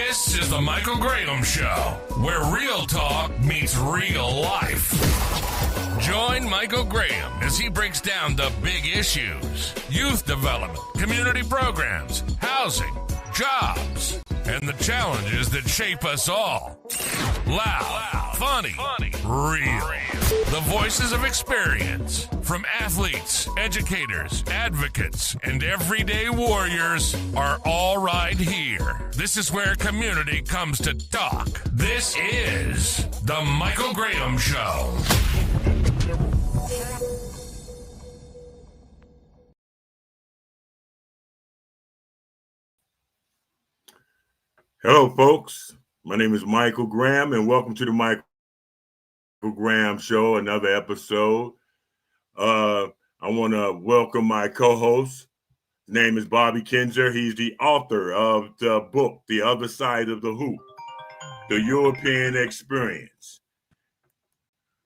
This is the Michael Graham Show, where real talk meets real life. Join Michael Graham as he breaks down the big issues: youth development, community programs, housing, jobs, and the challenges that shape us all. Loud, funny, real. The voices of experience from athletes, educators, advocates, and everyday warriors are all right here. This is where community comes to talk. This is the Michael Graham Show. Hello, folks. My name is Michael Graham, and welcome to the Michael Graham Show, another episode. I want to welcome my co-host. His name is Bobby Kinzer. He's the author of the book, The Other Side of the Hoop, The European Experience.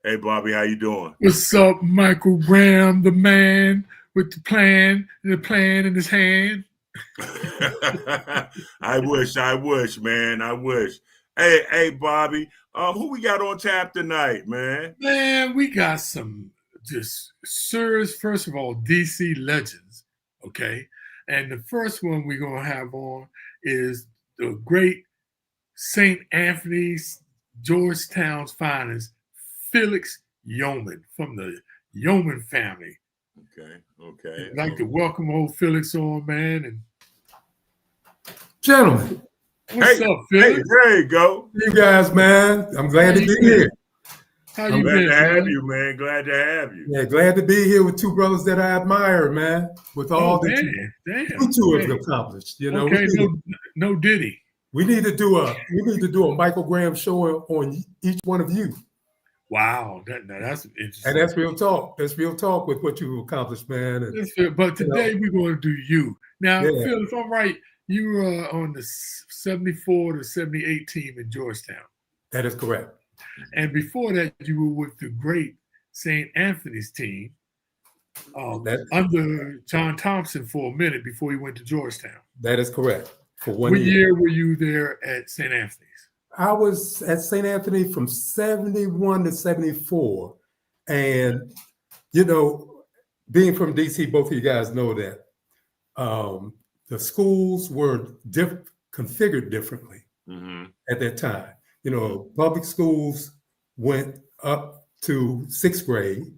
Hey, Bobby, how you doing? What's up, Michael Graham, the man with the plan in his hand? I wish, man. I wish. Hey, Bobby, who we got on tap tonight, man? Man, we got some just serious, first of all, DC legends, okay? And the first one we're going to have on is the great St. Anthony's, Georgetown's finest, Felix Yeoman from the Yeoman family. Okay. I'd like to welcome old Felix on, man. And gentlemen, what's up, Felix? Hey, there you go. You guys, man. I'm glad to be here. How you been, glad to have you, man. Glad to have you. Yeah, glad to be here with two brothers that I admire, man. With all that you two have accomplished. You know, okay, no Diddy. We need to do a Michael Graham show on each one of you. Wow, that's interesting. And that's real talk. That's real talk with what you've accomplished, man. And, but today we're going to do you. Now, yeah. Phil, if I'm right, you were on the 74 to 78 team in Georgetown. That is correct. And before that, you were with the great St. Anthony's team under John Thompson for a minute before he went to Georgetown. That is correct. For one year. What year were you there at St. Anthony's? I was at St. Anthony from 71 to 74. And, you know, being from DC, both of you guys know that the schools were configured differently at that time. You know, public schools went up to 6th grade,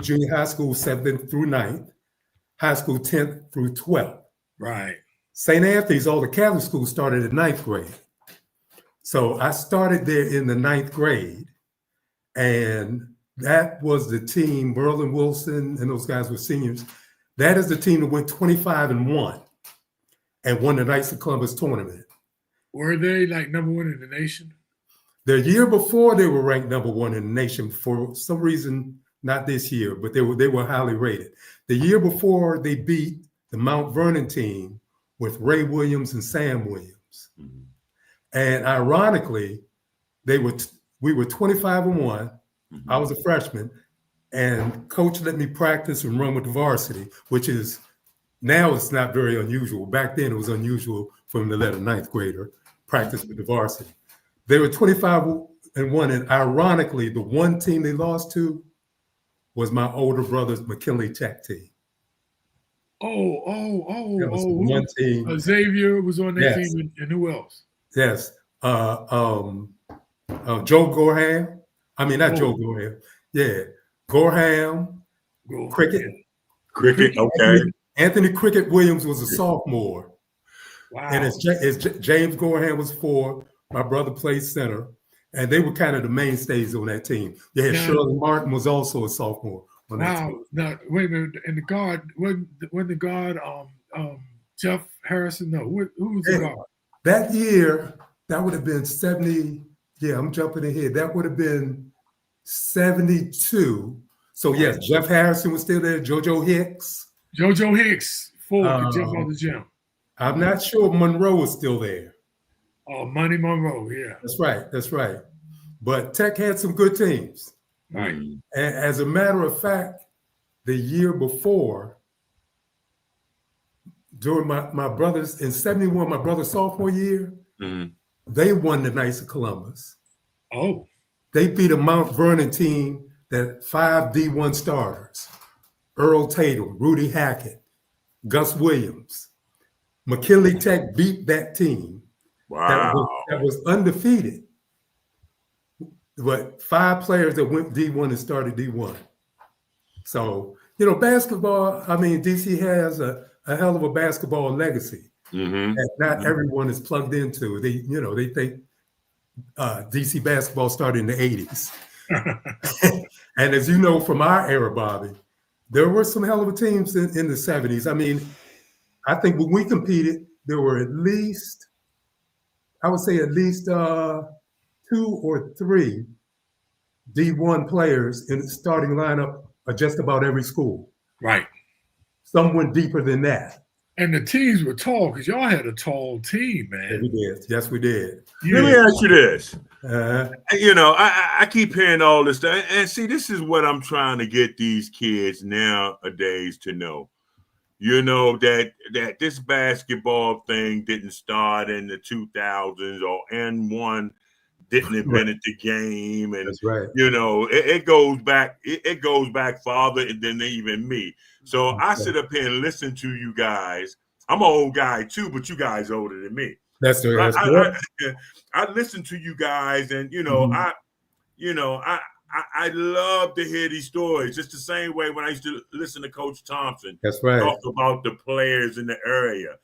junior high school 7th through 9th, high school 10th through 12th. Right. St. Anthony's, all the Catholic schools started at 9th grade. So I started there in the 9th grade, and that was the team, Merlin Wilson and those guys were seniors. That is the team that went 25-1 and won the Knights of Columbus tournament. Were they like number one in the nation? The year before, they were ranked number one in the nation. For some reason, not this year, but they were highly rated. The year before, they beat the Mount Vernon team with Ray Williams and Sam Williams. And ironically, we were 25-1. I was a freshman, and coach let me practice and run with the varsity, which is now it's not very unusual. Back then, it was unusual for him to let a 9th grader practice with the varsity. They were 25-1, and ironically, the one team they lost to was my older brother's McKinley Tech team. One team. Xavier was on that team, and who else? Yes. Joe Gorham. I mean, not Joe Gorham. Yeah. Gorham. Cricket. Okay. Anthony Cricket Williams was a sophomore. Wow. And as James Gorham was 4, my brother played center. And they were kind of the mainstays on that team. Yeah, Shirley Martin was also a sophomore on that team. Now, wait a minute. And the guard, when the guard, Jeff Harrison, no, who was the guard? That year, that would have been 70. Yeah, I'm jumping ahead. That would have been 72. So, yes, Jeff Harrison was still there. JoJo Hicks. JoJo Hicks, 4, Jeff on the gym. I'm not sure Monroe was still there. Oh, Money Monroe, yeah. That's right. But Tech had some good teams. Right. And as a matter of fact, the year before, during my brother's, in 71, my brother's sophomore year, they won the Knights of Columbus. Oh. They beat a Mount Vernon team that 5 D1 starters, Earl Tatum, Rudy Hackett, Gus Williams. McKinley Tech beat that team. Wow. That was undefeated. But 5 players that went D1 and started D1. So, basketball, I mean, DC has a hell of a basketball legacy that not everyone is plugged into. They think DC basketball started in the 80s. And as you know from our era, Bobby, there were some hell of a teams in the 70s. I mean, I think when we competed, there were at least 2 or 3 D1 players in the starting lineup of just about every school. Right. Some went deeper than that. And the teams were tall because y'all had a tall team, man. Yeah, we did. Yes, we did. Let me ask you this. I keep hearing all this stuff. And see, this is what I'm trying to get these kids nowadays to know. That this basketball thing didn't start in the 2000s or N1 didn't invent the game. And, that's right. It goes back. It goes back farther than even me. So I sit up here and listen to you guys. I'm an old guy too, but you guys are older than me. That's right. I listen to you guys, and I love to hear these stories. Just the same way when I used to listen to Coach Thompson. That's right. Talk about the players in the area.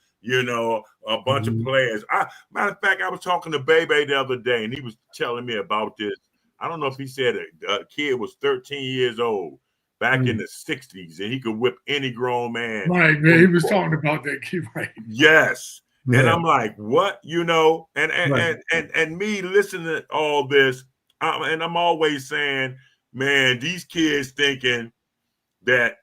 A bunch of players. Matter of fact, I was talking to Bebe the other day, and he was telling me about this. I don't know if he said a kid was 13 years old back in the 60s, and he could whip any grown man. Right, man. He was talking about that kid, right? Yes. Yeah. And I'm like, what? And me listening to all this, and I'm always saying, man, these kids thinking that,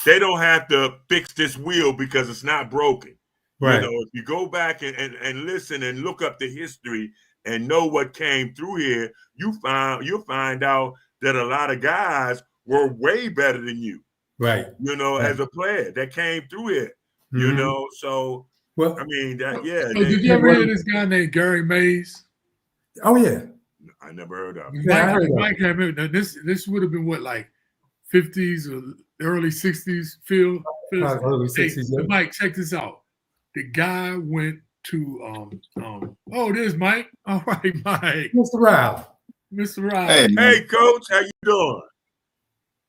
they don't have to fix this wheel because it's not broken. Right. If you go back and listen and look up the history and know what came through here, you'll find out that a lot of guys were way better than you. Right. As a player that came through here. So well, I mean that, yeah. So did you ever hear this guy named Gary Meyers? Oh yeah. I never heard of him. Mike had me. Now this would have been what, like 50s or early 60s, Phil? Early 60s. Hey, Mike, check this out. The guy went to there's Mike. All right, Mike. Mr. Riley. Mr. Riley. Hey, Coach, how you doing?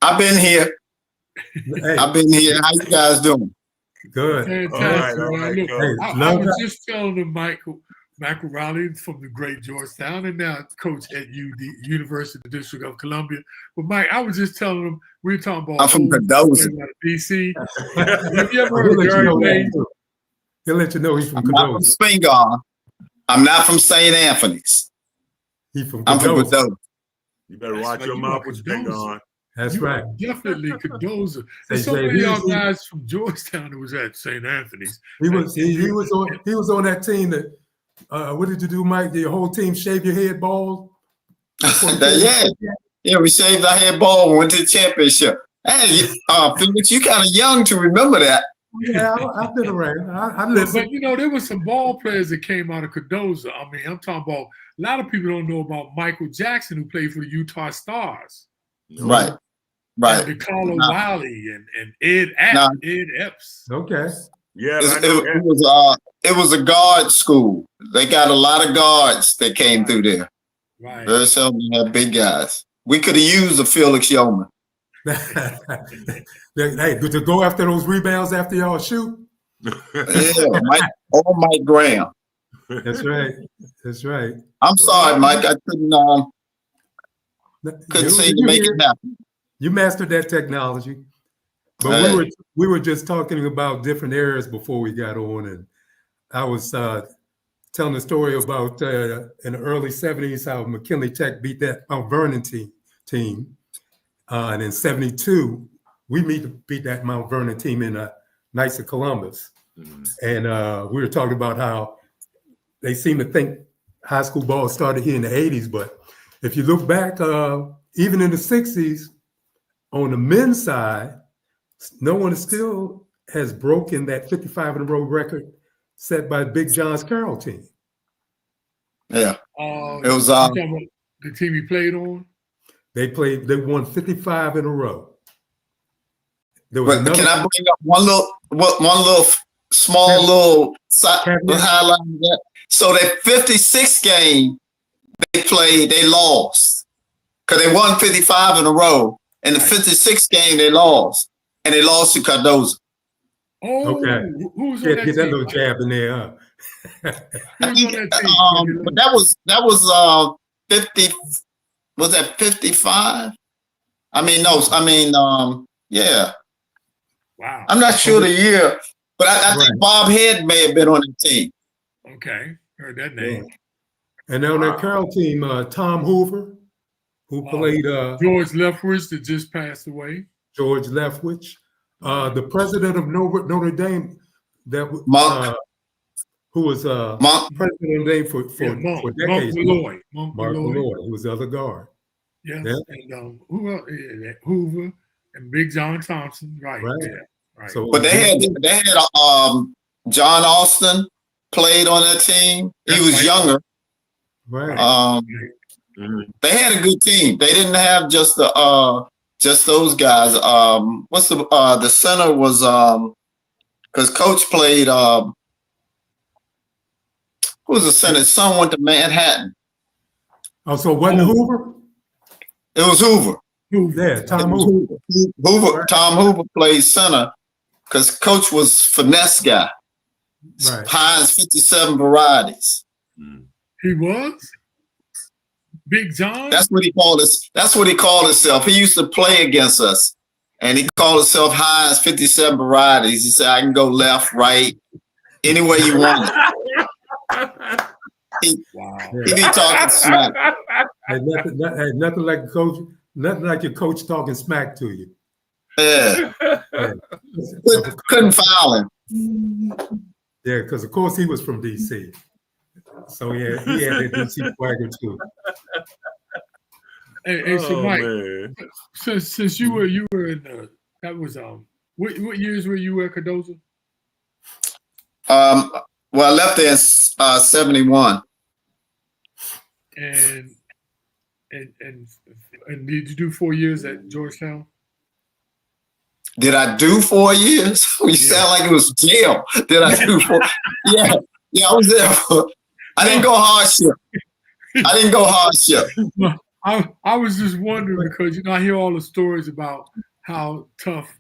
I've been here. Hey. I've been here. How you guys doing? Good. Fantastic. All right, Look, Coach. I was just telling him Michael Riley from the great Georgetown and now coach at University of the District of Columbia. But Mike, I was just telling him, we were talking about I'm from Cadoza. DC. Have you ever heard of Gary Meyers? He'll let you know he's from I'm not from Cadoza. Spingarn. I'm not from St. Anthony's. I'm from Cadoza. You better watch your mouth with your on. That's right. Definitely Cadoza. There's Hey, so Jay, many of y'all guys from Georgetown that was at St. Anthony's. He was on that team that what did you do, Mike? Did your whole team shave your head bald? Yeah, we shaved our head bald and went to the championship. Hey, Felix, you kind of young to remember that. Yeah, I've been around. I listen. But there were some ball players that came out of Cadoza. I mean, I'm talking about a lot of people don't know about Michael Jackson, who played for the Utah Stars. Right. And DeCarlo Wiley and Ed Epps. Okay. Yeah, it was a guard school. They got a lot of guards that came through there. Right. Very seldom had big guys. We could have used a Felix Yeoman. Hey, to go after those rebounds after y'all shoot. Yeah, Mike Graham. That's right. That's right. I'm sorry, Mike. I couldn't seem to make it happen. You mastered that technology. But we were just talking about different eras before we got on, and I was telling a story about in the early 70s how McKinley Tech beat that Mount Vernon team. And in 72, we beat that Mount Vernon team in Knights of Columbus. Mm-hmm. And we were talking about how they seem to think high school ball started here in the 80s. But if you look back, even in the 60s, on the men's side, no one still has broken that 55 in a row record set by Big John's Carroll team. Yeah. It was you talking about the team he played on? They won 55 in a row. There was can I bring up one little small little highlight of that? So that 56th game they lost. Because they won 55 in a row. And the 56th game they lost. And they lost to Cardozo. Oh, okay. Who's on that get that team? little jab in there, huh? I think, but that was 50. Was that 55? Yeah. Wow. I'm not sure the year, but I think Bob Head may have been on the team. Okay, heard that name. Yeah. And on that Carroll team, Tom Hoover, who played George Leftwich that just passed away. George Leftwich, the president of Notre Dame, who was president of Notre Dame for decades. Monk Malloy, who was the other guard. Yes, yeah. And who else? Hoover and Big John Thompson, right? Yeah, right. So, but they had John Austin played on that team. He was younger. Right. They had a good team. They didn't have just those guys. What's the center was because Coach played. Who was the center? His son went to Manhattan. Oh, so wasn't Hoover? It was Hoover. Yeah, Tom Hoover. Right. Tom Hoover played center because Coach was finesse guy. Right. Heinz 57 varieties. He was Big John. That's what he called us. That's what he called himself. He used to play against us, and he called himself Heinz 57 varieties. He said, "I can go left, right, any way you want." He be talking smack. Had nothing like coach. Nothing like your coach talking smack to you. Yeah. Couldn't foul him. Yeah, because of course he was from DC. So he had a DC swagger too. Hey, so Mike, since you were in that was what years were you at Cardozo? Well, I left there in 71. And did you do 4 years at Georgetown? Did I do 4 years? You sound like it was jail. Did I do 4? Yeah, I was there. I didn't go hardship. I was just wondering because I hear all the stories about how tough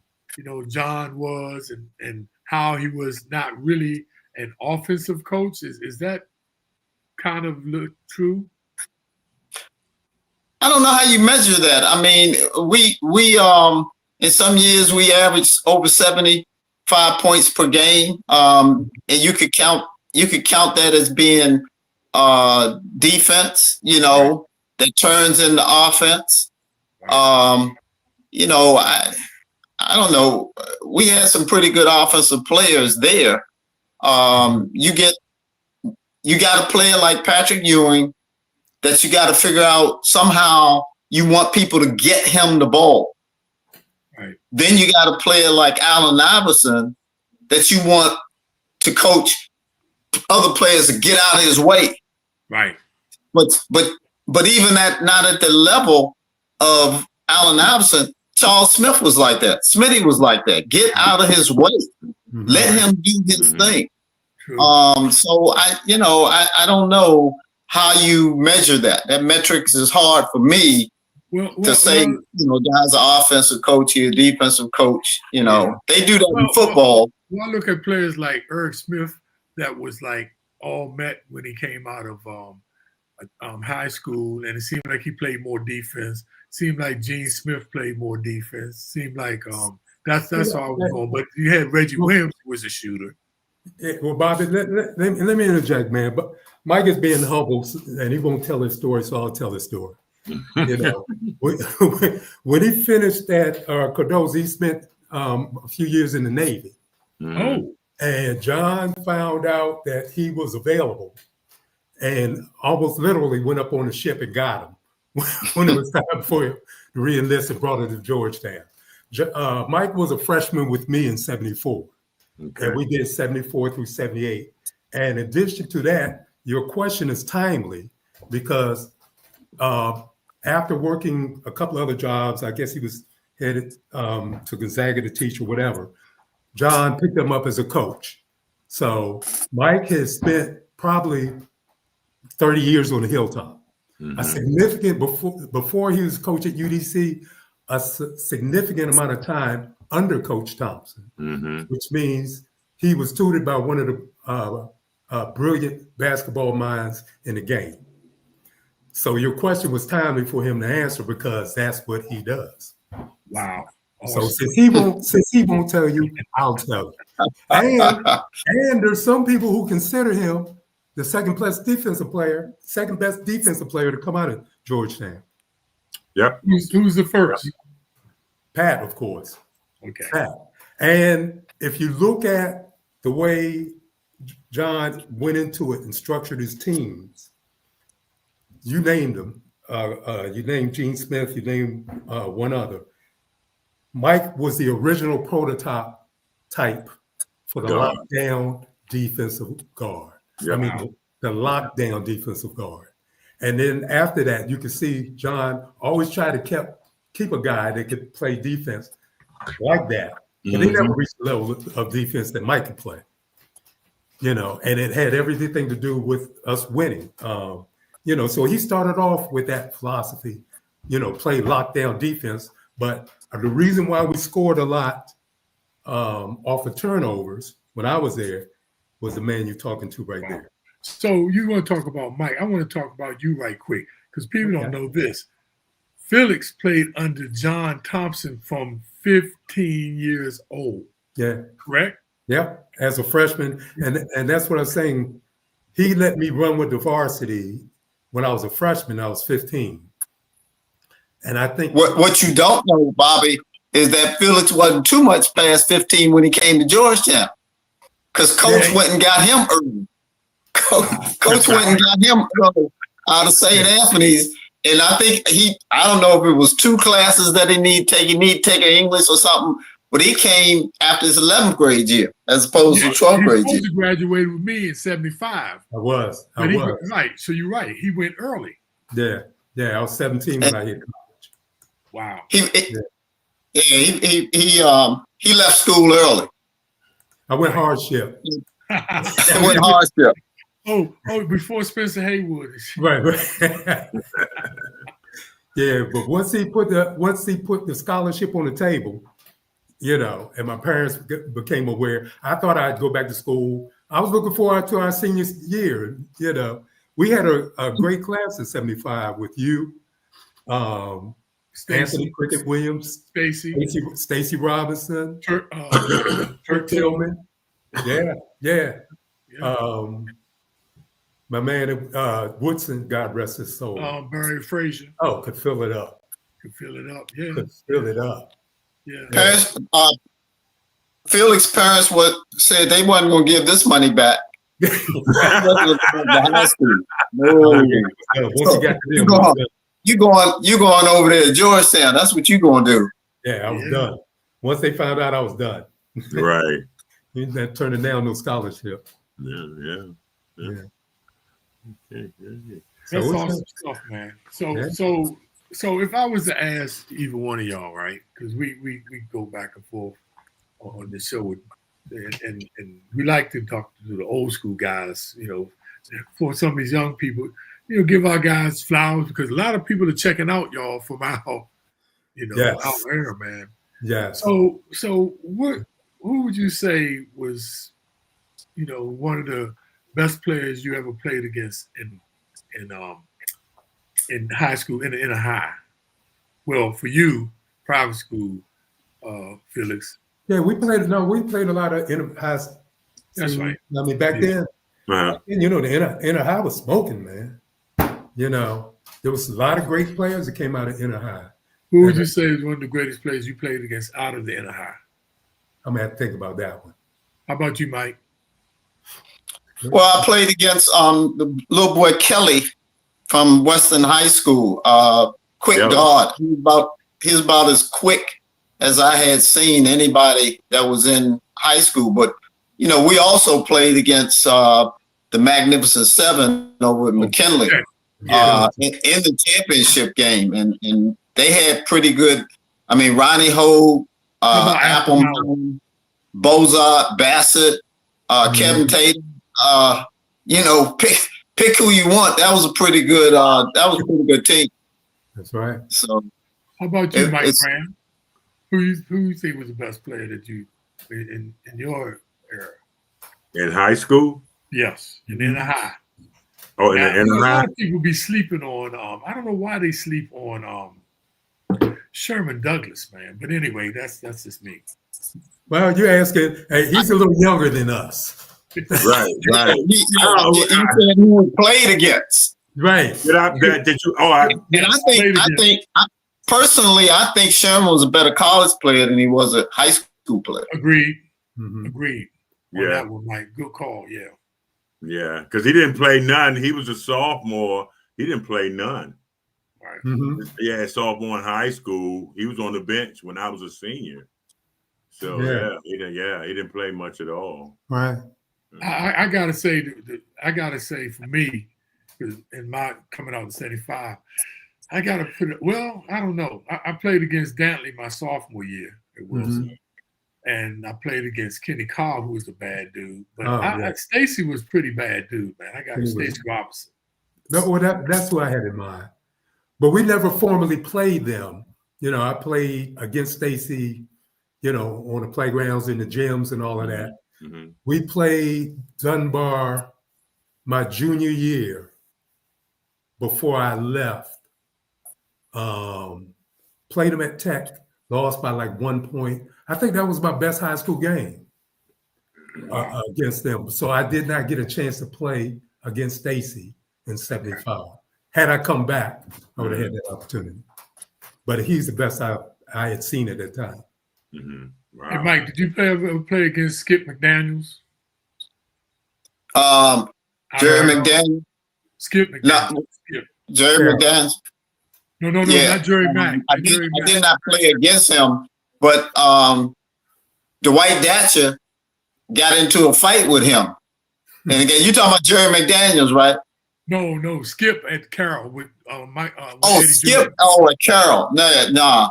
John was and how he was not really an offensive coach. Is that kind of true? I don't know how you measure that. I mean, we in some years we averaged over 75 points per game, and you could count that as being defense, that turns into offense. I don't know. We had some pretty good offensive players there. You got a player like Patrick Ewing that you got to figure out somehow you want people to get him the ball. Right. Then you got a player like Allen Iverson that you want to coach other players to get out of his way. Right. But even not at the level of Allen Iverson, Charles Smith was like that. Smitty was like that. Get out of his way. Mm-hmm. Let him do his thing. True. So I don't know how you measure that. That metrics is hard for me to say, guy's an offensive coach, he's a defensive coach. They do that in football. I look at players like Eric Smith that was like all Met when he came out of high school, and it seemed like he played more defense. Seemed like Gene Smith played more defense. Seemed like that's all I was going. But you had Reggie Williams, who was a shooter. Yeah, well, Bobby, let me interject, man. But Mike is being humble, and he won't tell his story, so I'll tell his story. When he finished at Cardozo, he spent a few years in the Navy. Oh, and John found out that he was available, and almost literally went up on the ship and got him when it was time for him to re-enlist and brought him to Georgetown. Mike was a freshman with me in '74. Okay. And we did 74 through 78. And in addition to that, your question is timely because after working a couple other jobs, I guess he was headed to Gonzaga to teach or whatever, John picked him up as a coach. So Mike has spent probably 30 years on the hilltop. A significant, before he was coach at UDC, a significant amount of time under Coach Thompson, which means he was tutored by one of the brilliant basketball minds in the game. So your question was timely for him to answer because that's what he does. Wow. So since he won't tell you, I'll tell you. And there's some people who consider him the second best defensive player to come out of Georgetown. Yep. Who's the first? Pat, of course. Okay. Pat. And if you look at the way John went into it and structured his teams, you named them. You named Gene Smith. You named one other. Mike was the original prototype type for the lockdown defensive guard. Yep. I mean, the lockdown defensive guard. And then after that, you can see John always tried to keep a guy that could play defense like that. But they never reached the level of defense that Mike could play. You know, and it had everything to do with us winning. You know, so he started off with that philosophy, you know, play lockdown defense. But the reason why we scored a lot off of turnovers when I was there was the man you're talking to right there. So you want to talk about Mike. I want to talk about you right quick because people don't know this. Felix played under John Thompson from 15 years old. Yeah. Correct? Yeah, as a freshman. And that's what I'm saying. He let me run with the varsity when I was a freshman. I was 15. And I think what you don't know, Bobby, is that Felix wasn't too much past 15 when he came to Georgetown. Because Coach went and got him early. Coach went and got him early out of St. Anthony's. And I think I don't know if it was 2 classes that he need to take English or something, but he came after his 11th grade year as opposed to 12th grade year. He graduated with me in 75. I was. Right. So you're right. He went early. Yeah. Yeah. I was 17 when I hit college. Wow. He left school early. I went hardship. Oh, before Spencer Haywood. Right. Yeah, but once he put the scholarship on the table, you know, and my parents became aware, I thought I'd go back to school. I was looking forward to our senior year. You know, we had a great class in 75 with you, Anthony Cricket Williams, Stacy Robinson, Turk Tillman. Yeah. My man Woodson, God rest his soul. Barry Frazier. Oh, could fill it up. Yeah. Could fill it up. Yeah. Parents, Felix's parents said they wasn't going to give this money back. You going over there to Georgetown? That's what you going to do. Yeah, I was done. Once they found out, I was done. Right. You're not turning down no scholarship. Yeah. Okay, That's awesome stuff, man. So if I was to ask either one of y'all, right? Because we go back and forth on the show, and we like to talk to the old school guys, you know, for some of these young people, you know, give our guys flowers because a lot of people are checking out y'all from out, you know, out there, man. Yeah. So who would you say was, you know, one of the best players you ever played against in high school, in a high? Well, for you, private school, Felix. Yeah, we played a lot of inner high. That's right. I mean, back then, you know, the inner high was smoking, man. You know, there was a lot of great players that came out of inner high. Who would you say is one of the greatest players you played against out of the inner high? I'm gonna have to think about that one. How about you, Mike? Well, I played against the little boy Kelly from Western High School. Quick guard. He's about as quick as I had seen anybody that was in high school. But you know, we also played against the Magnificent Seven over at McKinley in the championship game, and they had pretty good. I mean, Ronnie Hogue, Appleman, Bozart, Bassett, Kevin Tatum. Pick who you want. That was a pretty good. Team. That's right. So, how about you, Mike Graham? Who you think was the best player that you in your era? In high school? Yes, and in the high. Oh, in the high. A lot of people be sleeping on. I don't know why they sleep on Sherman Douglas, man. But anyway, that's just me. Well, you're asking. Hey, he's a little younger than us. Right. You said who we played against. Right. Personally, I think Sherman was a better college player than he was a high school player. Agreed. Mm-hmm. Agreed. Yeah. That one, Mike. Good call. Yeah. Yeah, because he didn't play none. He was a sophomore. He didn't play none. Right. Mm-hmm. Yeah, sophomore in high school. He was on the bench when I was a senior. So he didn't play much at all. Right. I gotta say for me, because in my coming out in '75, I gotta put it. Well, I don't know. I played against Dantley my sophomore year at Wilson, and I played against Kenny Cobb, who was a bad dude. But Stacy was pretty bad dude, man. I got Stacy Robinson. That's who I had in mind. But we never formally played them. I played against Stacy, on the playgrounds, in the gyms, and all of that. Mm-hmm. We played Dunbar my junior year before I left. Played them at Tech, lost by like 1 point. I think that was my best high school game against them. So I did not get a chance to play against Stacy in '75. Had I come back, I would have had that opportunity. But he's the best I had seen at that time. Mm-hmm. Wow. Hey, Mike, did you ever play against Skip McDaniels? Jerry McDaniels. Skip McDaniels. No, Jerry McDaniels. No, not Jerry Mack. I did not play against him, but Dwight Datcher got into a fight with him. And again, you talking about Jerry McDaniels, right? No, Skip at Carroll with Mike. Skip. At Carroll. No.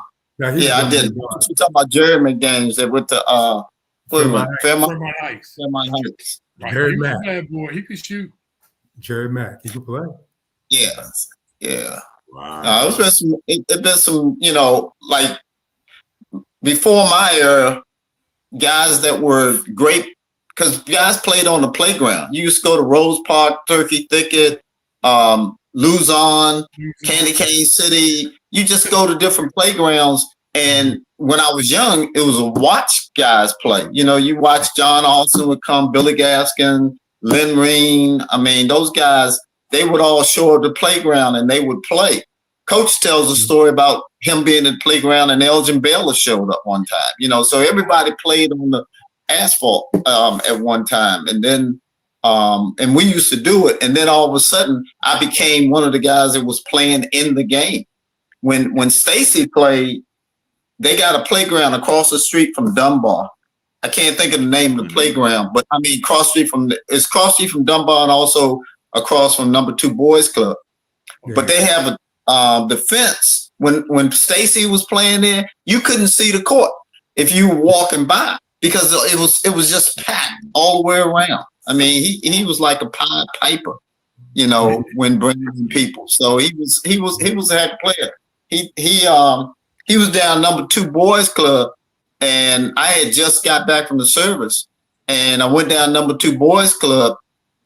Yeah, I didn't. You talking about Jerry McDaniels that with the Fairmont Heights. Right. Jerry He was Mack. a bad boy. He could shoot. Jerry Mack, he could play. Yeah. Wow. It's been some, like before my era, guys that were great because guys played on the playground. You used to go to Rose Park, Turkey Thicket, Luzon, Candy Cane City. You just go to different playgrounds. And when I was young, it was a watch guys play. You watch John Austin would come, Billy Gaskin, Lynn Reen. I mean, those guys, they would all show up to the playground and they would play. Coach tells a story about him being in the playground and Elgin Baylor showed up one time. So everybody played on the asphalt at one time. And then and we used to do it. And then all of a sudden, I became one of the guys that was playing in the game. When Stacy played, they got a playground across the street from Dunbar. I can't think of the name of the playground, but I mean cross street from Dunbar and also across from Number 2 Boys Club. Yeah. But they have the fence. When Stacy was playing there, you couldn't see the court if you were walking by because it was just packed all the way around. I mean, he was like a Pied Piper, when bringing in people. So he was a heck player. He was down Number 2 Boys Club, and I had just got back from the service, and I went down Number 2 Boys Club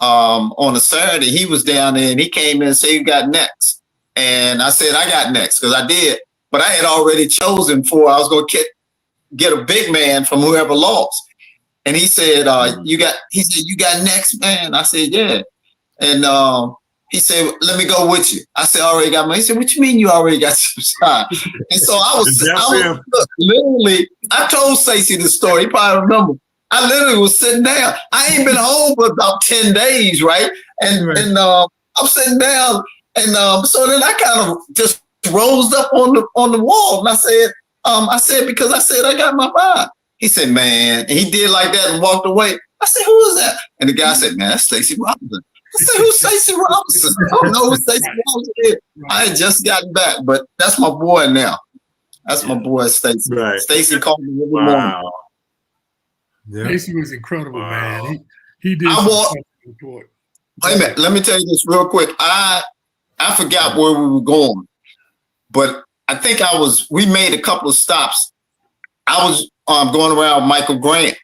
on a Saturday. He was down there, and he came in and said, "You got next?" And I said, "I got next," because I did, but I had already chosen I was going to get a big man from whoever lost. And he said, "You got next, man?" I said, "Yeah." And he said, "Let me go with you." I said, "I already got mine." He said, "What you mean you already got some shot?" And so I was literally, I told Stacey the story. He probably remember. I literally was sitting down. I ain't been home for about 10 days, right? And I'm sitting down, and so then I kind of just rose up on the wall, and I said, because I said I got my vibe. He said, "Man," and he did like that and walked away. I said, who is that? And the guy said, man, that's Stacey Robinson. I said, who's Stacey Robinson? I don't know who Stacey Robinson is. I had just gotten back, but that's my boy now. That's my boy, Stacey. Right. Stacey called me every morning. Yeah. Stacey was incredible, man. He did. Wait a minute. Let me tell you this real quick. I forgot where we were going, but I think we made a couple of stops. I was going around Michael Graham.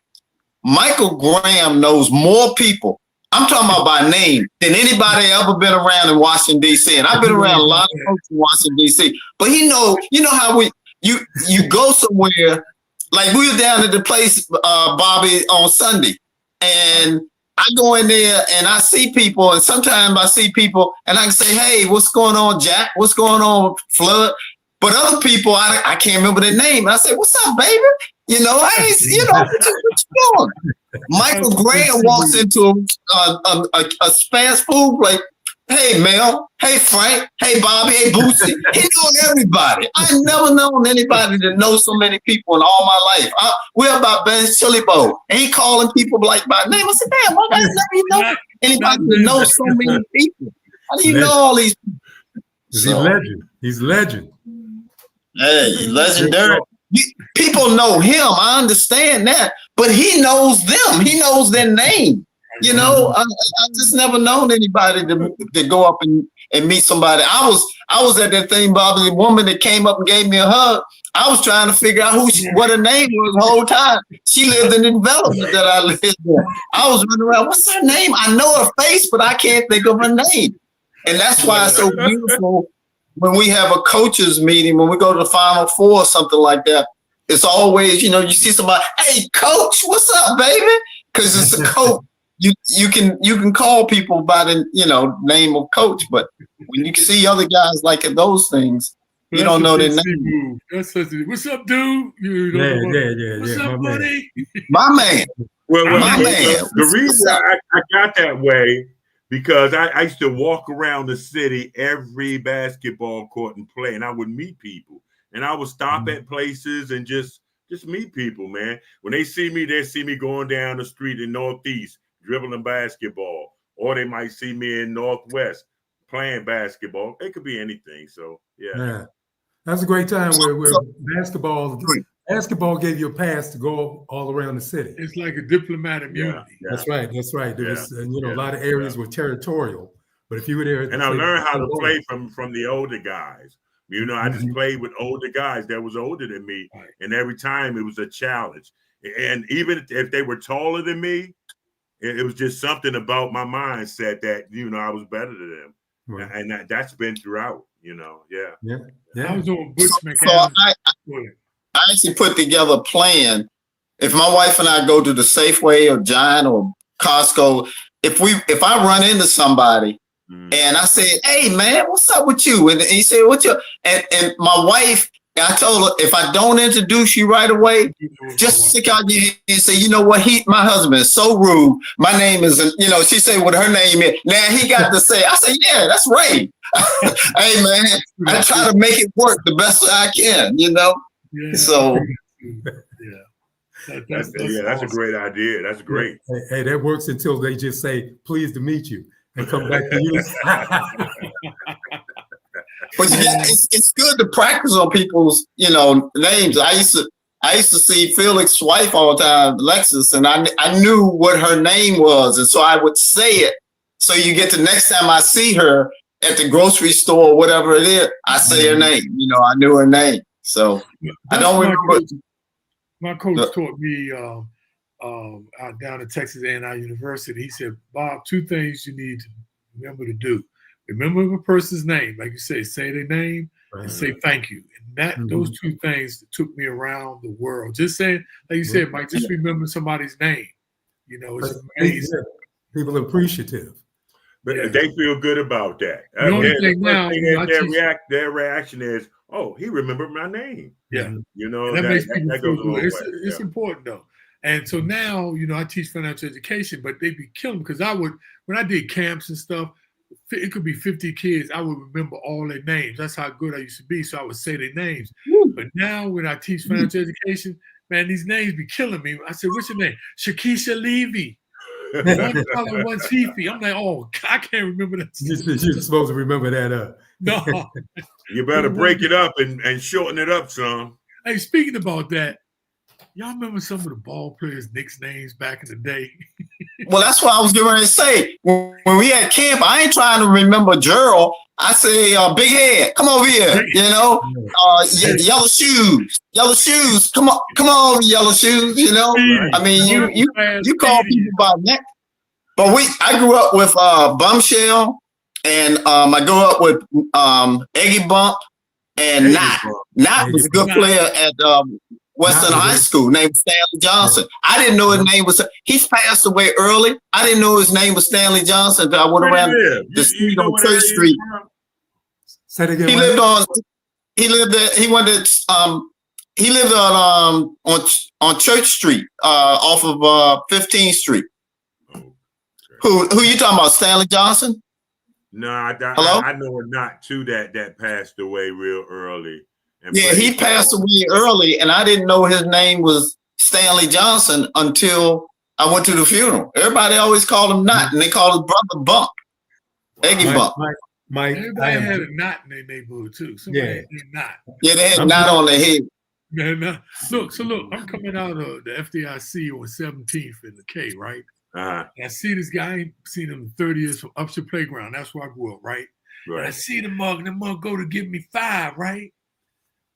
Michael Graham knows more people, I'm talking about by name, than anybody ever been around in Washington, D.C. And I've been around a lot of folks in Washington, D.C. But you know how you go somewhere, like we were down at the place, Bobby, on Sunday, and I go in there and I see people, and sometimes I see people and I can say, hey, what's going on, Jack? What's going on, Flood? But other people, I can't remember their name. And I say, what's up, baby? You know, what you doing? Michael Graham walks into a fast food place. Hey, Mel. Hey, Frank. Hey, Bobby. Hey, Bootsy. He knows everybody. I've never known anybody to know so many people in all my life. We're about Ben's Chili Bowl. And he calling people like by name. I said, damn, why does never know anybody to know so many people? How do you know all these people? He's legend. He's legend. Hey, he's legendary. People know him. I understand that. But he knows them. He knows their name. You know, I just never known anybody to go up and meet somebody. I was at that thing, Bobby, the woman that came up and gave me a hug. I was trying to figure out what her name was the whole time. She lived in the development that I lived in. I was running around, what's her name? I know her face, but I can't think of her name. And that's why it's so beautiful when we have a coaches meeting, when we go to the Final Four or something like that. It's always, you see somebody, hey, coach, what's up, baby? Because it's a coach. You can call people by the name of coach, but when you see other guys like those things, you don't know their name. What's up, dude? What's up, buddy? My man. Well, my man. The reason I got that way because I used to walk around the city every basketball court and play, and I would meet people, and I would stop at places and just meet people, man. When they see me going down the street in Northeast, dribbling basketball, or they might see me in Northwest playing basketball. It could be anything. So yeah. That's a great time where basketball gave you a pass to go all around the city. It's like a diplomatic immunity. Yeah. That's right. There was a lot of areas were territorial, but if you were there, and I learned how to play from the older guys. I just played with older guys that was older than me, and every time it was a challenge. And even if they were taller than me, it was just something about my mindset that, I was better than them. Right. And that's been throughout, Yeah. I was on Butch McAdams. So I actually put together a plan. If my wife and I go to the Safeway or Giant or Costco, if I run into somebody and I say, hey, man, what's up with you? And he said, what's your, and my wife, I told her, if I don't introduce you right away, just stick out your hand and say, you know what, my husband is so rude. My name is, she said what her name is. Now he got to say, I said, yeah, that's Ray. Hey, man, I try to make it work the best I can, Yeah. So. That's awesome. A great idea. That's great. Hey, that works until they just say, pleased to meet you and come back to you. But it's good to practice on people's, names. I used to see Felix's wife all the time, Lexus, and I knew what her name was, and so I would say it. So you get the next time I see her at the grocery store or whatever it is, I say her name. I knew her name. So I don't remember. My coach taught me out down at Texas A&I University. He said, Bob, 2 things you need to remember to do. Remember a person's name, like you say their name and say thank you. And those 2 things took me around the world. Just saying, like you said, Mike, just remember somebody's name. It's amazing. People are appreciative. But they feel good about that. The only thing now, their reaction is, oh, he remembered my name. Yeah. That makes people feel good. It's important though. And so now, I teach financial education, but they be killing me because when I did camps and stuff, it could be 50 kids. I would remember all their names. That's how good I used to be. So I would say their names. But now when I teach financial education, man, these names be killing me. I said, what's your name? Shakisha Levy. One color, one chiefy. I'm like, oh, I can't remember that. You're supposed to remember that. No. You better break it up and shorten it up some. Hey, speaking about that, y'all remember some of the ball players' names back in the day? Well, that's what I was getting ready to say. When we had camp, I ain't trying to remember Gerald. I say, Big Head, come over here. You know, yellow shoes. Come on, yellow shoes. You know, I mean, you call people by that. But I grew up with Bumshell, and I grew up with Eggy Bump and Knott. Knott was a good player at Western High School, named Stanley Johnson. I didn't know his name was. He's passed away early. I didn't know his name was Stanley Johnson until I went around the street on Church Street. Say it again. He lived on. He lived there. He went to. He lived on Church Street, off of 15th Street. Who you talking about? Stanley Johnson? No, I know a Knott too that passed away real early. Yeah, he passed away early, and I didn't know his name was Stanley Johnson until I went to the funeral. Everybody always called him Knott, and they called his brother Bump, Eggy Bump. Everybody had a knot in their neighborhood too. Somebody had knot. Yeah, they had knot on their head. Yeah, look, I'm coming out of the FDIC on 17th in the K, right? Uh-huh. And I see this guy. I ain't seen him in 30 years from Upshur Playground. That's where I grew up, right? And I see the mug, and the mug go to give me 5, right?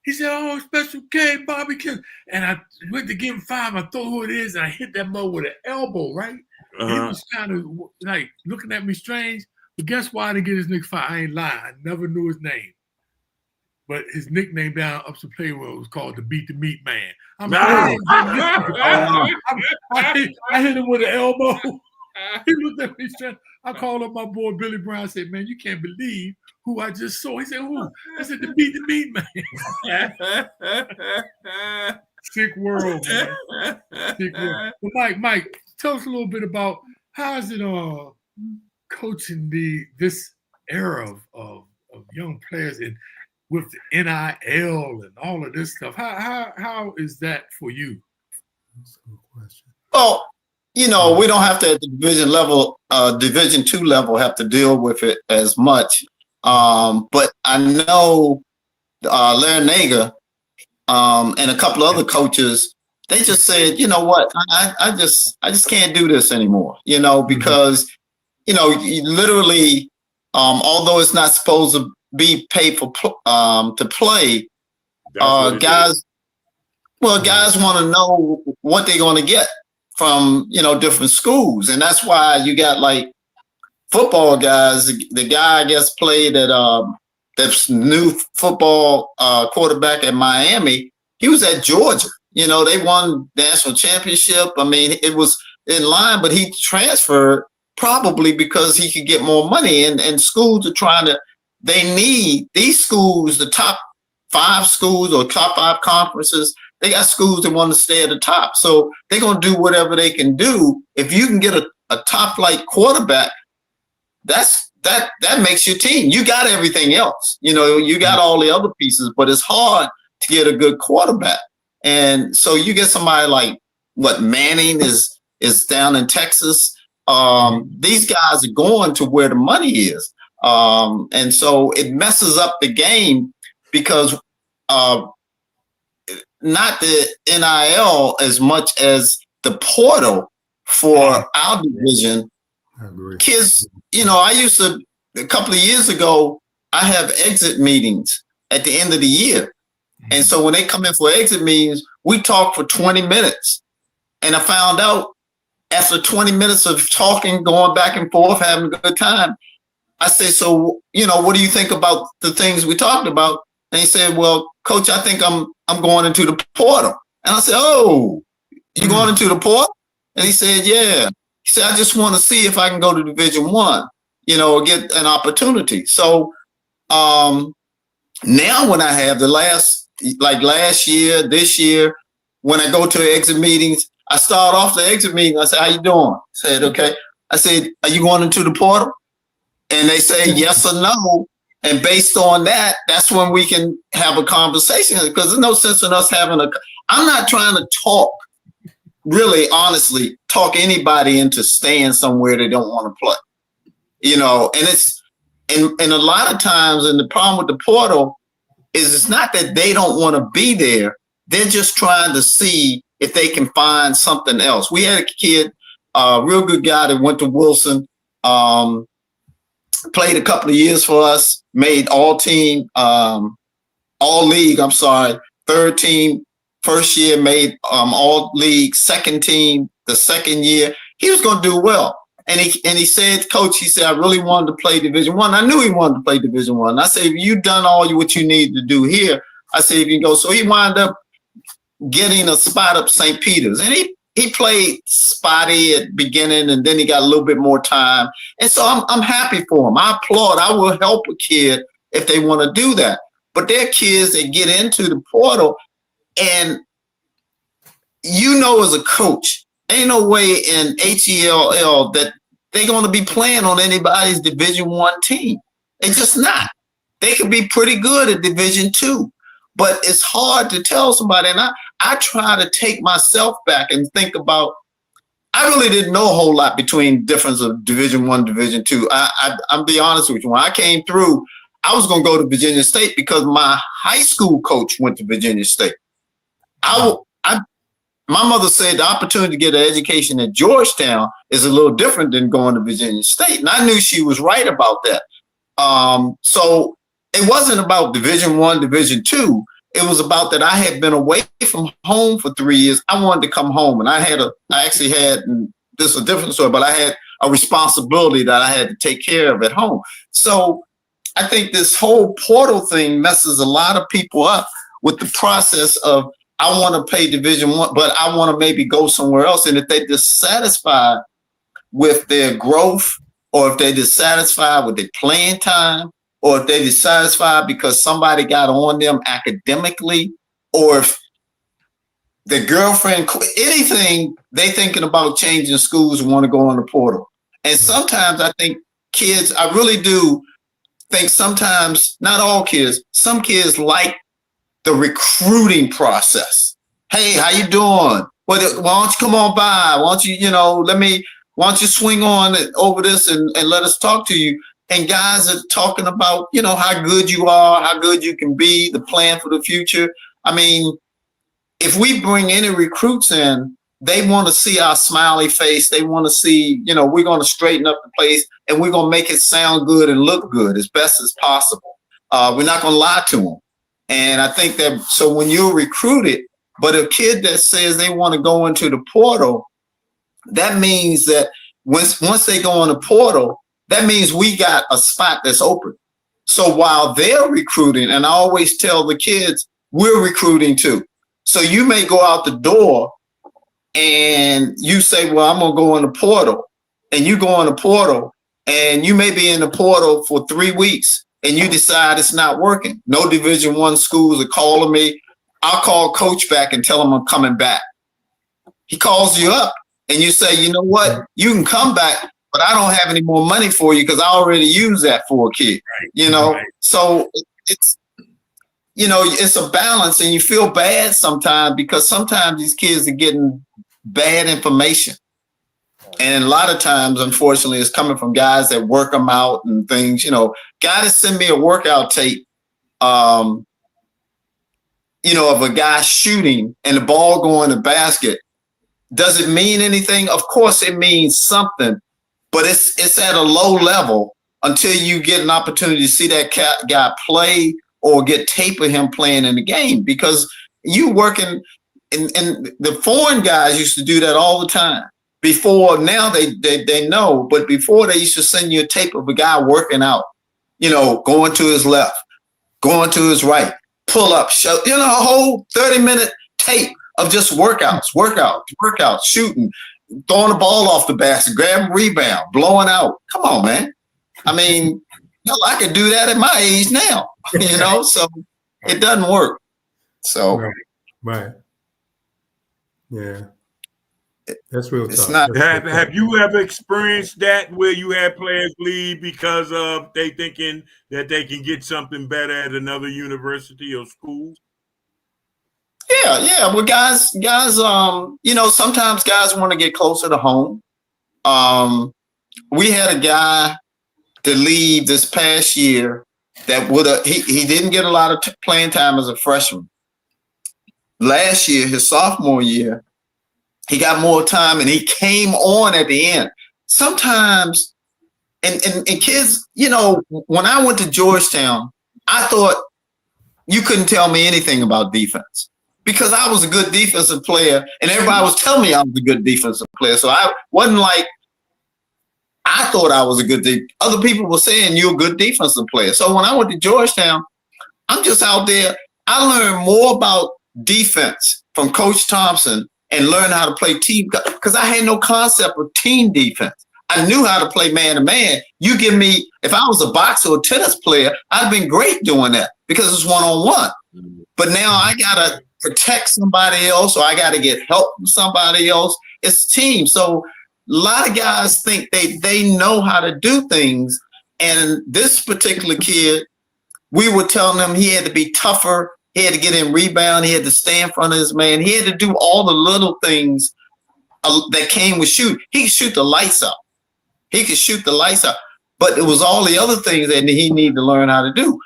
He said, "Oh, Special K, Bobby King." And I went to give him 5. I thought who it is, and I hit that mug with an elbow, right? And he was kind of like looking at me strange. But guess why I didn't get his nigga 5? I ain't lying. I never knew his name. But his nickname down Upshur Playground was called the Beat the Meat Man. I hit him with an elbow. He looked at me strange. I called up my boy Billy Brown. I said, "Man, you can't believe who I just saw." He said, "Who?" I said, "The Beat the Meat Man." Sick world, man. Sick world. Well, Mike, tell us a little bit about how is it coaching this era of young players and with the NIL and all of this stuff. How is that for you? That's a good question. Well, we don't have to at the division level, Division II level, have to deal with it as much. But I know Larry Nager and a couple of other coaches, they just said, you know what, I just can't do this anymore. Because you literally, although it's not supposed to be paid for to play, guys want to know what they're going to get from different schools, and that's why you got like football guys. The guy I guess played at that's new football quarterback at Miami. He was at Georgia. They won national championship. I mean, it was in line, but he transferred probably because he could get more money. And schools are trying to. They need these schools, the top 5 schools or top 5 conferences. They got schools that want to stay at the top. So they're going to do whatever they can do. If you can get a top flight quarterback, that makes your team. You got everything else. You got all the other pieces, but it's hard to get a good quarterback. And so you get somebody like Manning is down in Texas. These guys are going to where the money is. And so it messes up the game because not the NIL as much as the portal for our division. I agree. Kids, I used to, a couple of years ago, I have exit meetings at the end of the year. And so when they come in for exit meetings, we talk for 20 minutes. And I found out after 20 minutes of talking, going back and forth, having a good time, I said, "So, what do you think about the things we talked about?" And he said, "Well, Coach, I think I'm going into the portal." And I said, "Oh, you going into the portal?" And he said, "Yeah." He said, "I just want to see if I can go to Division I, get an opportunity." So now when I have last year, this year, when I go to exit meetings, I start off the exit meeting. I said, "How you doing?" I said, "Okay." I said, "Are you going into the portal?" And they say yes or no. And based on that, that's when we can have a conversation, because there's no sense in us having I'm not trying to talk really honestly talk anybody into staying somewhere they don't want to play. You know, and and a lot of times, and the problem with the portal is it's not that they don't want to be there. They're just trying to see if they can find something else. We had a kid, a real good guy that went to Wilson, played a couple of years for us, made all league, third team, first year, made all league, second team, the second year. He was going to do well. And he said, Coach, he said, I really wanted to play Division I. I knew he wanted to play Division I. I said, if you've done what you need to do here, I said, if you can go. So he wound up getting a spot up St. Peter's. And he played spotty at the beginning, and then he got a little bit more time. And so I'm happy for him. I applaud. I will help a kid if they want to do that. But there are kids that get into the portal, and you know as a coach, ain't no way in HELL that they're going to be playing on anybody's Division I team. They're just not. They could be pretty good at Division II, but it's hard to tell somebody. And I try to take myself back and think about, I really didn't know a whole lot between difference of Division I, Division II. I'm be honest with you. When I came through, I was going to go to Virginia State because my high school coach went to Virginia State. My mother said the opportunity to get an education at Georgetown is a little different than going to Virginia State. And I knew she was right about that. So it wasn't about Division I, Division II. It was about that I had been away from home for 3 years. I wanted to come home. And I actually had, and this is a different story, but I had a responsibility that I had to take care of at home. So I think this whole portal thing messes a lot of people up with the process of, I want to play Division I, but I want to maybe go somewhere else. And if they're dissatisfied with their growth, or if they're dissatisfied with their playing time, or if they're dissatisfied because somebody got on them academically, or if their girlfriend, anything, they thinking about changing schools and want to go on the portal. And sometimes I think kids, I really do think sometimes, not all kids, some kids like the recruiting process. Hey, how you doing? Why don't you come on by? Why don't you, why don't you swing on over this and let us talk to you? And guys are talking about, how good you are, how good you can be, the plan for the future. I mean, if we bring any recruits in, they want to see our smiley face. They want to see, we're going to straighten up the place and we're going to make it sound good and look good as best as possible. We're not going to lie to them. And I think that, so when you're recruited, but a kid that says they want to go into the portal, that means that once they go on the portal, that means we got a spot that's open. So while they're recruiting, and I always tell the kids, we're recruiting too. So you may go out the door and you say, well, I'm going to go in the portal. And you go in the portal and you may be in the portal for 3 weeks. And you decide it's not working. No Division I schools are calling me. I'll call coach back and tell him I'm coming back. He calls you up and you say, you know what? You can come back, but I don't have any more money for you because I already used that for a kid. Right. So it's, it's a balance, and you feel bad sometimes because sometimes these kids are getting bad information. And a lot of times, unfortunately, it's coming from guys that work them out and things. Guys send me a workout tape, of a guy shooting and the ball going in the basket. Does it mean anything? Of course, it means something, but it's at a low level until you get an opportunity to see that guy play or get tape of him playing in the game. Because you working, and the foreign guys used to do that all the time. Before, now they know, but before they used to send you a tape of a guy working out, going to his left, going to his right, pull up, show, a whole 30-minute tape of just workouts, shooting, throwing the ball off the basket, grabbing rebound, blowing out. Come on, man. I mean, I could do that at my age now, so it doesn't work. So, right. Yeah. That's real tough. Have you ever experienced that where you had players leave because of they thinking that they can get something better at another university or school? Yeah. Well, guys, sometimes guys want to get closer to home. We had a guy to leave this past year that he didn't get a lot of playing time as a freshman. Last year, his sophomore year, he got more time and he came on at the end. Sometimes, and kids, when I went to Georgetown, I thought you couldn't tell me anything about defense because I was a good defensive player and everybody was telling me I was a good defensive player. So I wasn't like, I thought I was a good other people were saying you're a good defensive player. So when I went to Georgetown, I'm just out there. I learned more about defense from Coach Thompson and learned how to play team because I had no concept of team defense. I knew how to play man to man. You give me, if I was a boxer or tennis player, I'd have been great doing that because it's one-on-one. But now I got to protect somebody else or I got to get help from somebody else. It's team. So a lot of guys think they know how to do things. And this particular kid, we were telling him he had to be tougher. He had to get in rebound. He had to stay in front of his man. He had to do all the little things that came with shoot. He could shoot the lights out. But it was all the other things that he needed to learn how to do.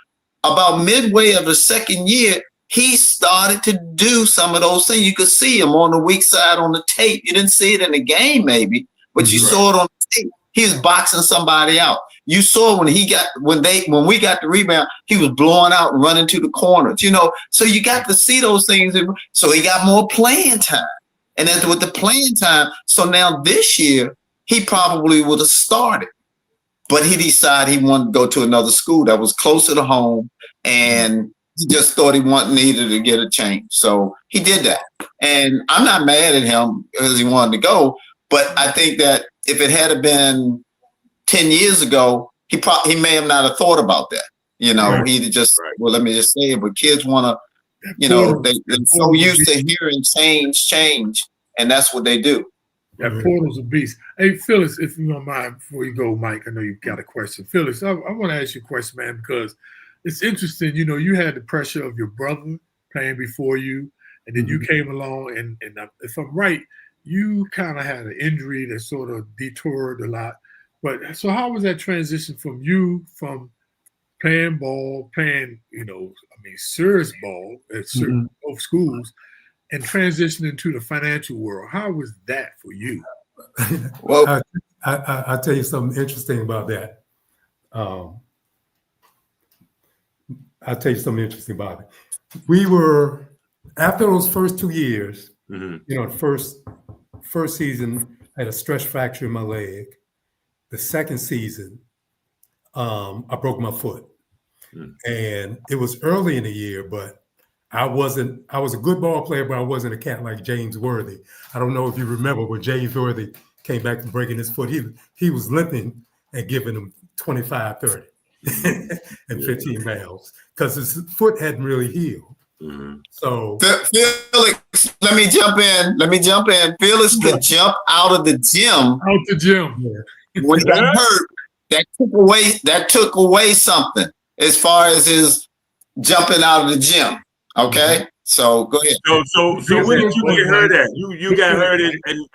About midway of the second year, he started to do some of those things. You could see him on the weak side on the tape. You didn't see it in the game maybe, but you saw it on the tape. He was boxing somebody out. You saw when we got the rebound, he was blowing out and running to the corners, So you got to see those things. So he got more playing time. And then with the playing time, so now this year, he probably would have started. But he decided he wanted to go to another school that was closer to home. And he just thought he needed to get a change. So he did that. And I'm not mad at him because he wanted to go. But I think that if it had been 10 years ago, he may have not have thought about that. He'd just, well, let me just say it. But kids want to, they're so used to hearing change. And that's what they do. That portal's a beast. Hey, Phyllis, if you don't mind, before you go, Mike, I know you've got a question. Phyllis, I want to ask you a question, man, because it's interesting. You had the pressure of your brother playing before you, and then you came along, and if I'm right, you kind of had an injury that sort of detoured a lot. But so how was that transition from playing ball, serious ball at both schools, and transitioning to the financial world? How was that for you? Well, I'll tell you something interesting about that. We were, after those first 2 years, first season, I had a stress fracture in my leg. The second season, I broke my foot. And it was early in the year, but I was a good ball player, but I wasn't a cat like James Worthy. I don't know if you remember when James Worthy came back from breaking his foot, he was limping and giving him 25, 30 and 15 miles because his foot hadn't really healed. So Felix, let me jump in. Felix could jump out of the gym. When he got hurt, that took away something as far as his jumping out of the gym. Okay, so go ahead. So when did you get hurt at? You got hurt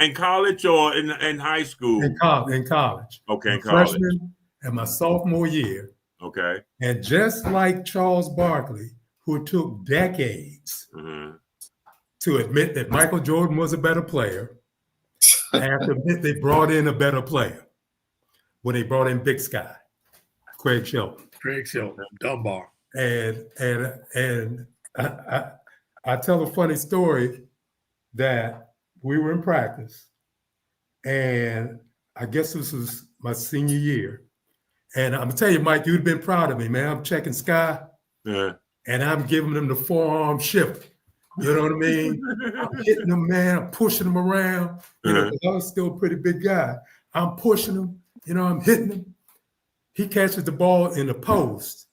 in college or in high school? In college. Okay, in college. Freshman and my sophomore year. Okay. And just like Charles Barkley, who took decades to admit that Michael Jordan was a better player, I have to admit they brought in a better player when they brought in Big Sky, Craig Esherick, Dunbar. And I tell a funny story that we were in practice, and I guess this was my senior year. And I'm gonna tell you, Mike, you'd have been proud of me, man. I'm checking Sky, and I'm giving him the forearm shift. You know what I mean? I'm hitting him, man. I'm pushing him around. Because I was still a pretty big guy. I'm pushing him. I'm hitting him. He catches the ball in the post,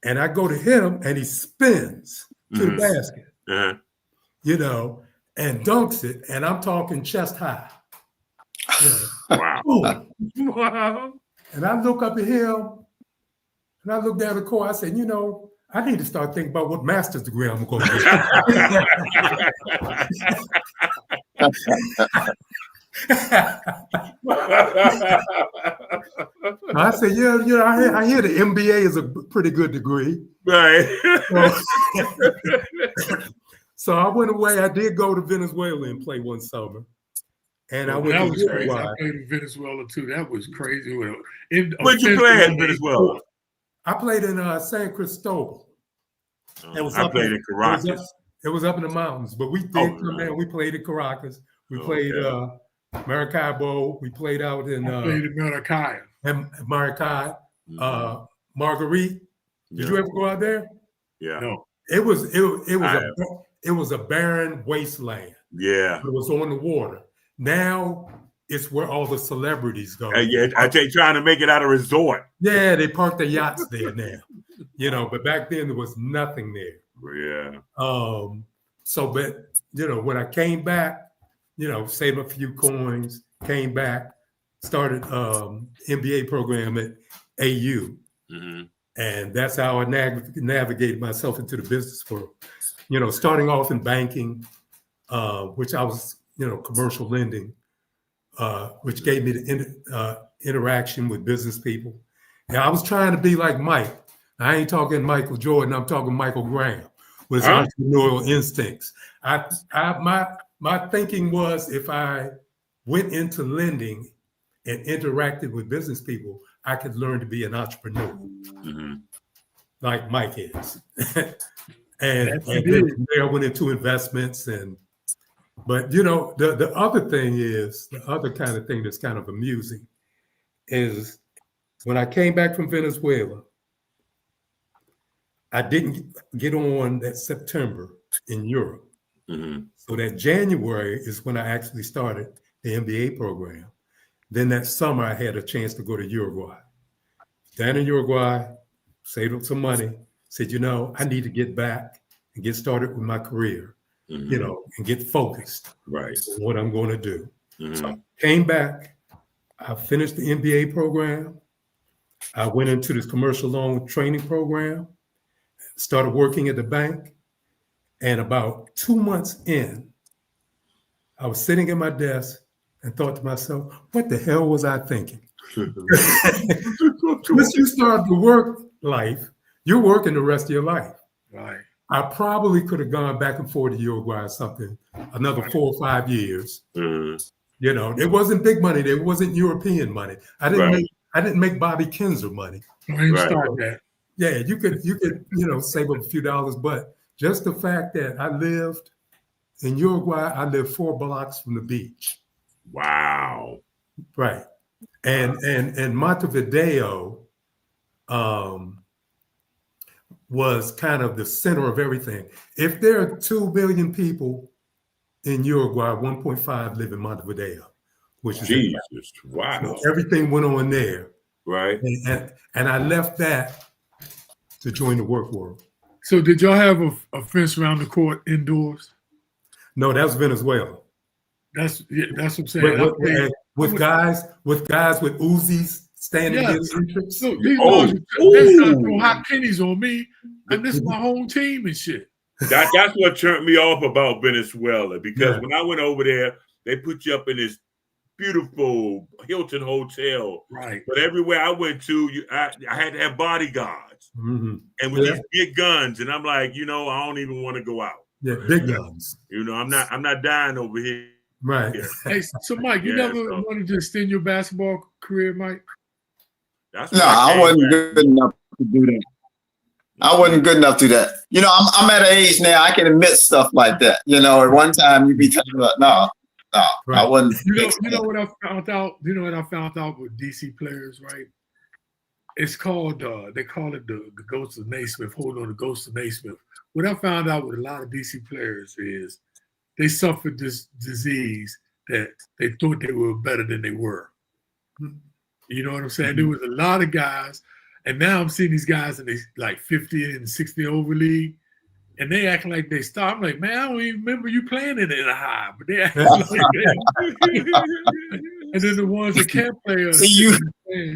and I go to hit him, and he spins to the basket. And dunks it, and I'm talking chest high. Wow. Wow. And I look up at him, and I look down the court. I said, I need to start thinking about what master's degree I'm going to get. I said, I hear the MBA is a pretty good degree. Right. So I went away. I did go to Venezuela and play one summer. And I went that to was crazy. Uruguay. I played in Venezuela too. That was crazy. Where'd you play in Venezuela? I played in San Cristobal. I played in Caracas. It was up in the mountains, but we did come there. We played in Caracas. We played Maracaibo. We played out in played in Maracay. Maracay. Marguerite. Did you ever go out there? Yeah. No. It was a barren wasteland. Yeah. It was on the water. Now it's where all the celebrities go. I tell you, trying to make it out a resort. Yeah, they park their yachts there now. But back then there was nothing there. Yeah. When I came back, saved a few coins, came back, started MBA program at AU. Mm-hmm. And that's how I navigated myself into the business world. Starting off in banking, which I was, commercial lending, which gave me the interaction with business people. And I was trying to be like Mike. I ain't talking Michael Jordan. I'm talking Michael Graham with his entrepreneurial instincts. My thinking was if I went into lending and interacted with business people, I could learn to be an entrepreneur, like Mike is. and then I went into investments but the other thing is, the other kind of thing that's kind of amusing is when I came back from Venezuela, I didn't get on that September in Europe. Mm-hmm. So that January is when I actually started the MBA program. Then that summer, I had a chance to go to Uruguay. Down in Uruguay, saved up some money, said, I need to get back and get started with my career, and get focused on what I'm going to do. Mm-hmm. So I came back, I finished the MBA program. I went into this commercial loan training program, started working at the bank. And about 2 months in, I was sitting at my desk and thought to myself, what the hell was I thinking? Once you start the work life, you're working the rest of your life. Right. I probably could have gone back and forth to Uruguay or something, another 4 or 5 years. Mm-hmm. It wasn't big money. It wasn't European money. I didn't make Bobby Kinzer money. I didn't start that. Yeah, you could save up a few dollars, but just the fact that I lived in Uruguay, I lived 4 blocks from the beach. Wow. Right. And Montevideo was kind of the center of everything. If there are 2 billion people in Uruguay, 1.5 live in Montevideo, which is Jesus. Wow. So everything went on there. Right. And I left that to join the work world. So did y'all have a fence around the court indoors? No, that's Venezuela. That's what I'm saying. With guys with Uzis standing in the entrance. So these guys throw hot pennies on me, and this is my home team and shit. That's what turned me off about Venezuela, because when I went over there, they put you up in this beautiful Hilton hotel. Right. But everywhere I went to, I had to have bodyguards. Mm-hmm. And with these big guns, and I'm like, I don't even want to go out. Yeah, big guns. I'm not dying over here. Right. Hey, so Mike, you never wanted to extend your basketball career, Mike? I wasn't good enough to do that. I wasn't good enough to do that. I'm at an age now I can admit stuff like that. At one time you'd be talking about no, right. I wasn't. You know what I found out? You know what I found out with DC players, right? It's called they call it the ghost of Naismith. Hold on, the ghost of Naismith. What I found out with a lot of DC players is they suffered this disease that they thought they were better than they were. You know what I'm saying? Mm-hmm. There was a lot of guys, and now I'm seeing these guys in these like 50 and 60 over league, and they acting like they start. I'm like, man, I don't even remember you playing in a high, but they act like that. And then the ones that can't play. See,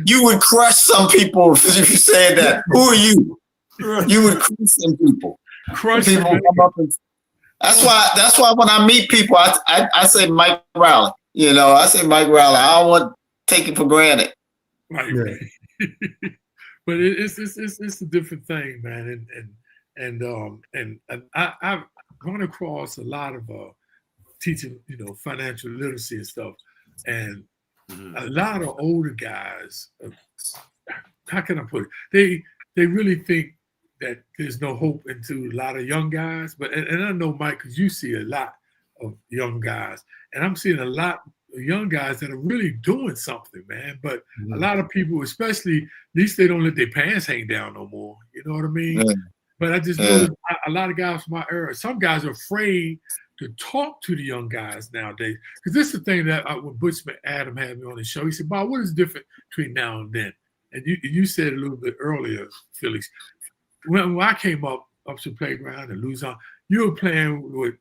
you would crush some people if you said that. Who are you? You would crush them people. Crush People them. come up and that's why when I meet people, I say Mike Riley. I say Mike Riley. I don't want to take it for granted. Right. Yeah. But it's a different thing, man. And I've run across a lot of teaching, financial literacy and stuff, and a lot of older guys. How can I put it? They really think that there's no hope into a lot of young guys. But and I know, Mike, because you see a lot of young guys, and I'm seeing a lot of young guys that are really doing something, man. But a lot of people, especially, at least they don't let their pants hang down no more. You know what I mean? Yeah. But I just noticed a lot of guys from my era, some guys are afraid to talk to the young guys nowadays. Because this is the thing that when Butch Adam had me on the show, he said, Bob, what is different between now and then? And you said a little bit earlier, Felix, when I came up to the playground in Luzon, you were playing with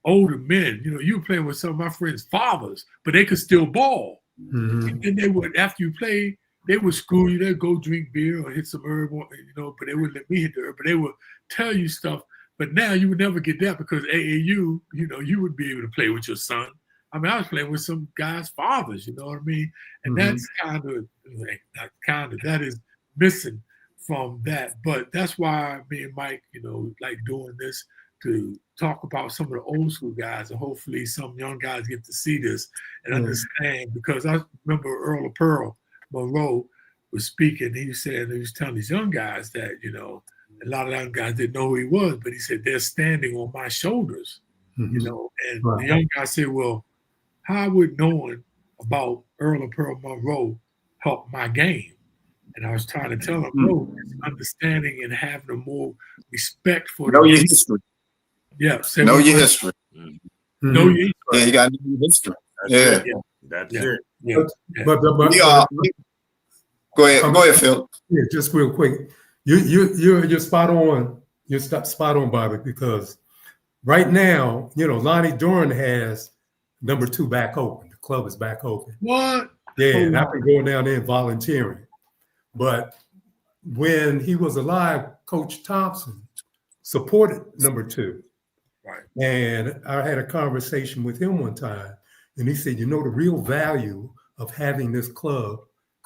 older men. You were playing with some of my friends' fathers, but they could still ball. And then they would, after you played, they would school you. They'd go drink beer or hit some herb, but they wouldn't let me hit the herb. But they would tell you stuff. But now you would never get that because AAU, you would be able to play with your son. I mean, I was playing with some guys' fathers, you know what I mean? And that's that is missing from that. But that's why me and Mike, like doing this to talk about some of the old school guys, and hopefully some young guys get to see this and understand. Because I remember Earl of Pearl Monroe was speaking. He was telling these young guys that, a lot of young guys didn't know who he was, but he said, they're standing on my shoulders, and the young guy said, well, how would knowing about Earl of Pearl Monroe help my game? And I was trying to tell him, no, it's understanding and having a more respect for know your history. Yeah. Know your history. Know your history. Yeah, you got to know your history. That's it. Yeah. But go ahead, Phil. Yeah, just real quick. You're spot on. You're spot on, Bobby, because right now, Lonnie Doran has number 2 back open. The club is back open. What? Yeah, and I've been going down there and volunteering. But when he was alive, Coach Thompson supported number 2. Right. And I had a conversation with him one time, and he said, the real value of having this club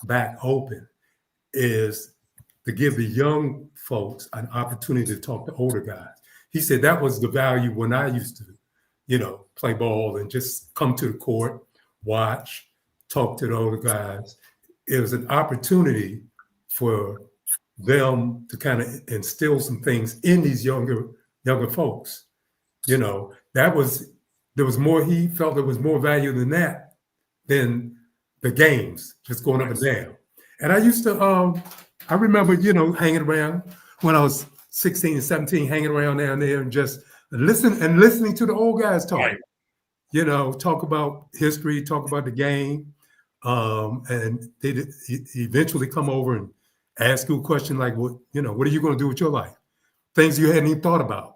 back open is to give the young folks an opportunity to talk to older guys. He said that was the value when I used to, play ball and just come to the court, watch, talk to the older guys. It was an opportunity for them to kind of instill some things in these younger folks. There was more, he felt there was more value than that, than the games, just going up and down. And I used to, I remember, hanging around when I was 16 and 17, hanging around down there and just listening to the old guys talk. Right. Talk about history, talk about the game. And they eventually come over and ask you a question like, what are you going to do with your life? Things you hadn't even thought about,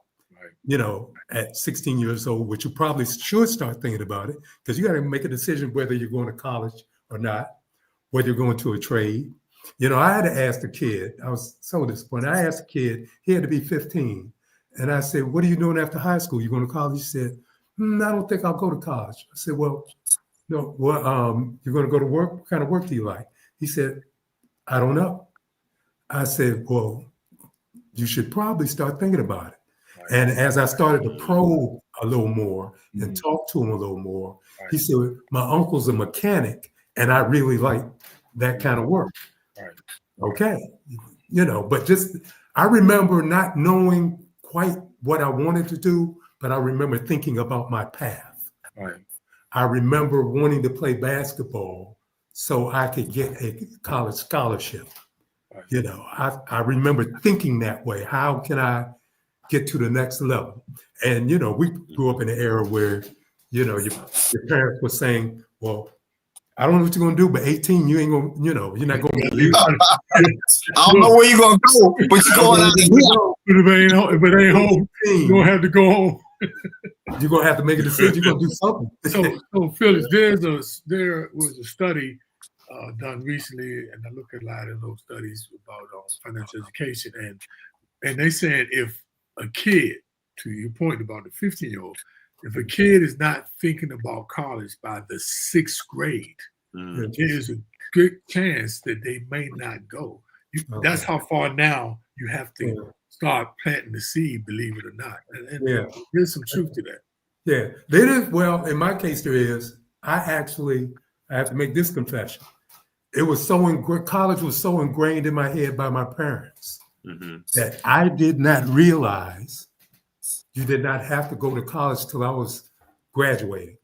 at 16 years old, which you probably should start thinking about it, because you got to make a decision whether you're going to college or not, whether you're going to a trade. I had to ask the kid, I was so disappointed. I asked the kid, he had to be 15. And I said, what are you doing after high school? You going to college? He said, I don't think I'll go to college. I said, well, no, you're going to go to work? What kind of work do you like? He said, I don't know. I said, well, you should probably start thinking about it. Right. And as I started to probe a little more and talk to him a little more, he said, my uncle's a mechanic and I really like that kind of work. Right. Okay. But I remember not knowing quite what I wanted to do, but I remember thinking about my path. Right. I remember wanting to play basketball so I could get a college scholarship. Right. I remember thinking that way. How can I get to the next level? And, we grew up in an era where, your parents were saying, well, I don't know what you're going to do, but 18, you ain't going to, you're not going to. I don't know where you're going to go, but you're going out If it ain't home, you're going to have to go home. You're going to have to make a decision. You're going to do something. So Felix, there was a study done recently, and I look at a lot of those studies about financial education, and And they said if a kid, to your point about the 15-year-old, if a kid is not thinking about college by the 6th grade, there's a good chance that they may not go. That's how far now you have to start planting the seed, believe it or not. And there's some truth to that. Yeah, they did. Well, in my case, there is. I have to make this confession. It was college was so ingrained in my head by my parents that I did not realize you did not have to go to college till I was graduating.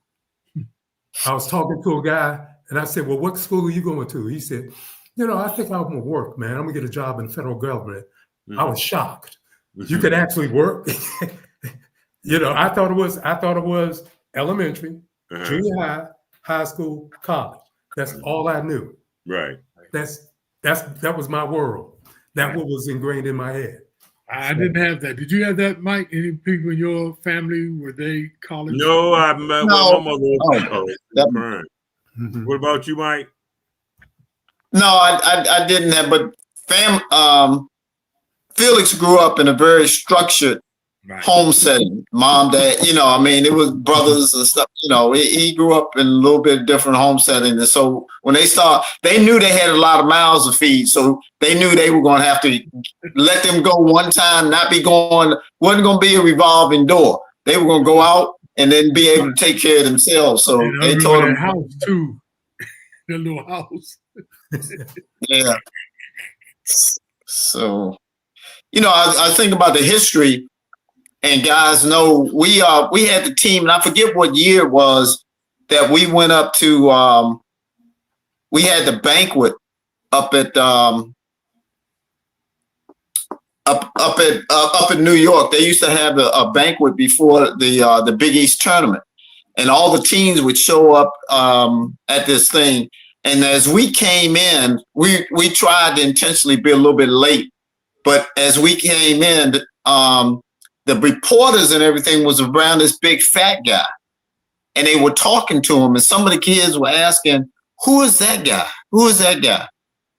I was talking to a guy and I said, well, what school are you going to? He said, I think I'm going to work, man. I'm going to get a job in the federal government. I was shocked. You could actually work. I thought it was elementary, junior high school, college. That's all I knew. Right. That was my world. That was ingrained in my head. I didn't have that. Did you have that, Mike? Any people in your family, were they college? No, my mother was college. What about you, Mike? No, I didn't have, but Felix grew up in a very structured home setting. Mom, dad, it was brothers and stuff. He grew up in a little bit different home setting. And so when they knew they had a lot of mouths to feed. So they knew they were going to have to let them go one time, wasn't going to be a revolving door. They were going to go out and then be able to take care of themselves. So they told them. House too. Their little house. Yeah. So, I think about the history. And guys know we had the team, and I forget what year it was that we went up to. We had the banquet up at up in New York. They used to have a banquet before the Big East tournament, and all the teams would show up at this thing. And as we came in, we tried to intentionally be a little bit late, but as we came in, the reporters and everything was around this big fat guy, and they were talking to him. And some of the kids were asking, "Who is that guy? Who is that guy?"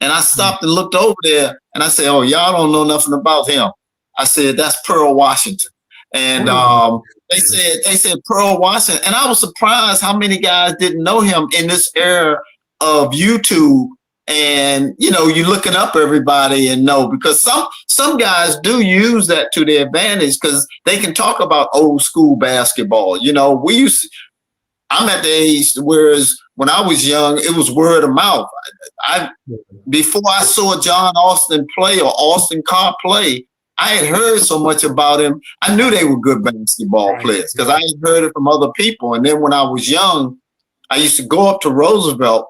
And I stopped and looked over there, and I said, "Oh, y'all don't know nothing about him." I said, "That's Pearl Washington." And they said Pearl Washington, and I was surprised how many guys didn't know him in this era of YouTube. And you looking up everybody and know, because some guys do use that to their advantage because they can talk about old school basketball. I'm at the age, whereas when I was young, it was word of mouth. Before I saw John Austin play or Austin Carr play, I had heard so much about him. I knew they were good basketball players because I had heard it from other people. And then when I was young, I used to go up to Roosevelt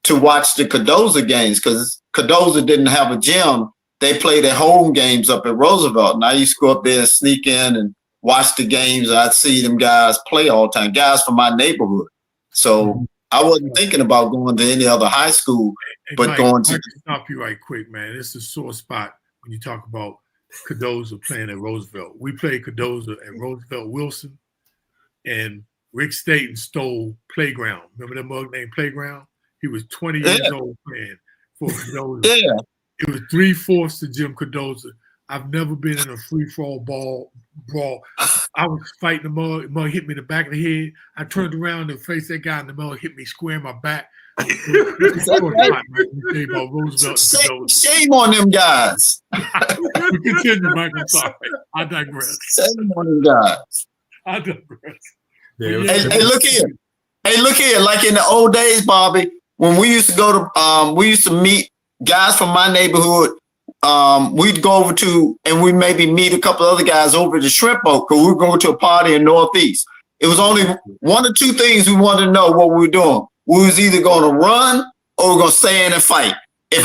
to watch the Cardozo games because Cardozo didn't have a gym. They played their home games up at Roosevelt. And I used to go up there and sneak in and watch the games. I'd see them guys play all the time, guys from my neighborhood. So I wasn't thinking about going to any other high school, but Mike, going to. I can stop you right quick, man. It's a sore spot when you talk about Cardozo playing at Roosevelt. We played Cardozo at Roosevelt Wilson, and Rick Staten stole Playground. Remember that mug named Playground? He was 20 years old playing for Cardozo. Yeah. It was 3/4 to Jim Cardozo. I've never been in a free-for-all brawl. I was fighting the mug. The mug hit me in the back of the head. I turned around and faced that guy, and the mug hit me square in my back. Shame on them guys. We continue, Mike. I'm sorry. I digress. Shame on them guys. I digress. Yeah. Hey, look here. Like in the old days, Bobby, when we used to go to, we used to meet guys from my neighborhood. We'd go over to, and we maybe meet a couple other guys over at the Shrimp Boat because we were going to a party in Northeast. It was only one or two things we wanted to know what we were doing. We was either going to run or we were going to stay in and fight. If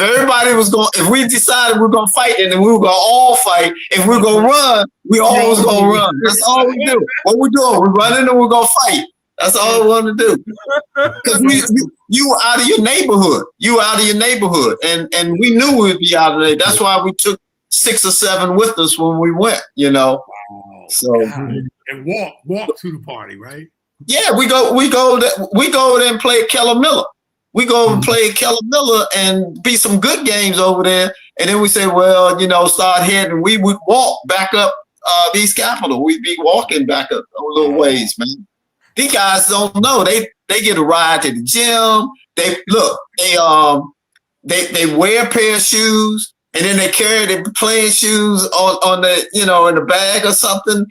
we decided we were going to fight, then we were going to all fight. If we were going to run, we always going to run. That's all we do. What we doing? We're running and we're going to fight. That's all we want to do. Because you were out of your neighborhood. And we knew we would be out of there. That's why we took 6 or 7 with us when we went, Wow. So and walk to the party, right? Yeah, we go over there and play at Keller Miller. We go over and play at Keller Miller and be some good games over there. And then we say, well, start heading. We would walk back up East Capitol. We'd be walking back up a little ways, man. These guys don't know. They get a ride to the gym. They wear a pair of shoes, and then they carry their playing shoes on the in the bag or something.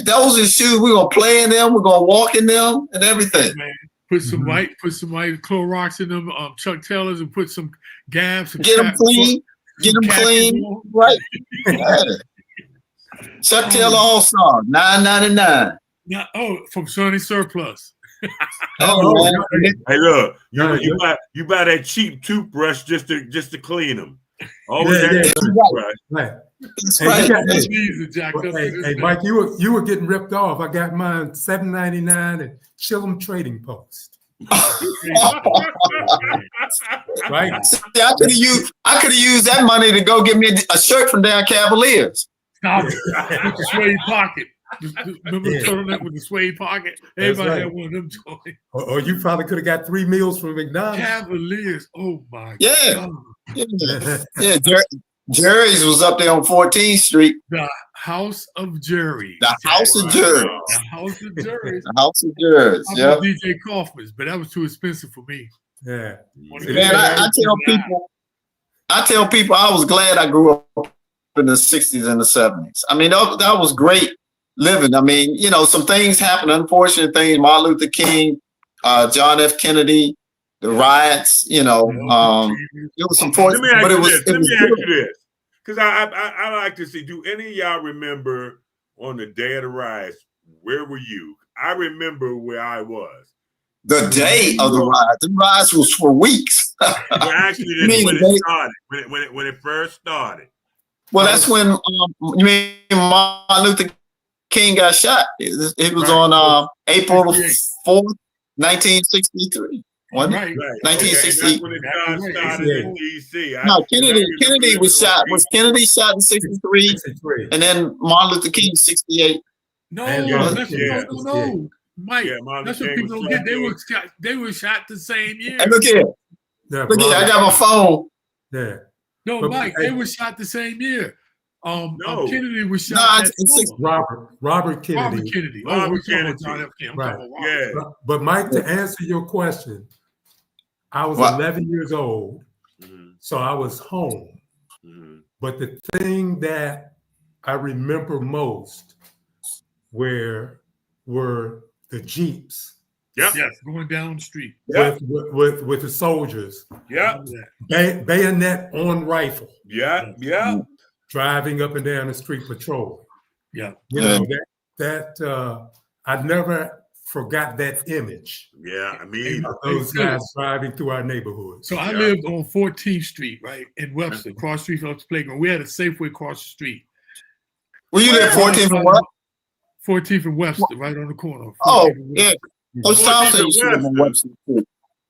Those are shoes. We're gonna play in them. We're gonna walk in them and everything. Man. Put some white Clorox in them, Chuck Taylors, and put some Gabs. Get them clean. Right. Chuck Taylor All-Star, $9.99. From Sonny Surplus. Hey, look, you buy that cheap toothbrush just to clean them. Always toothbrush. Right. Hey, Mike, you were getting ripped off. I got mine $7.99 at Chillum Trading Post. Right. See, I could have used that money to go get me a shirt from down Cavaliers. Stop it. With the suede pocket. Remember the turtleneck with the suede pocket? Everybody had one of them joints. Or you probably could have got 3 meals from McDonald's. Cavaliers. Oh my God. Yeah. Jerry's was up there on 14th Street. The House of Jerry's. The House of Jerry's. The House of Jerry's. The House of Jerry's. Yeah. DJ Kaufman's, but that was too expensive for me. Yeah. Man, I tell people I was glad I grew up in the 60s and the 70s. I mean, that was great living. I mean, some things happened, unfortunate things. Martin Luther King, John F. Kennedy, the riots, it was unfortunate. Let me ask you this, because I like to see, do any of y'all remember on the day of the riots, where were you? I remember where I was. The day of the riots. The riots was for weeks. Well, actually, when it started, when it first started. Well, that's when you mean Martin Luther King got shot. It was on April 4th, 1963. Wasn't it? Right. 1960. That's when it started in D.C. No, Kennedy was shot. Was Kennedy shot in 63? And then Martin Luther King 68. No, Mike. That's what people don't get. They were shot the same year. And look here. I got my phone. Yeah. No, Mike, they were shot the same year. Kennedy was shot. Robert Kennedy. Robert Kennedy. Robert Kennedy. John F. Kennedy. Right. Yeah. But Mike, to answer your question, I was 11 years old, so I was home. Mm-hmm. But the thing that I remember most were the Jeeps. Yep. Yes, going down the street. With the soldiers. Yeah. Bayonet on rifle. Yeah. Driving up and down the street patrolling. Yeah. I never forgot that image. Yeah, I mean, those guys driving through our neighborhood. So I lived on 14th Street, right, in Webster, across the street from the playground. We had a Safeway across the street. Were you there 14th and what? 14th and Webster, right on the corner. Oh, yeah. Coach Thompson used to live on Webster.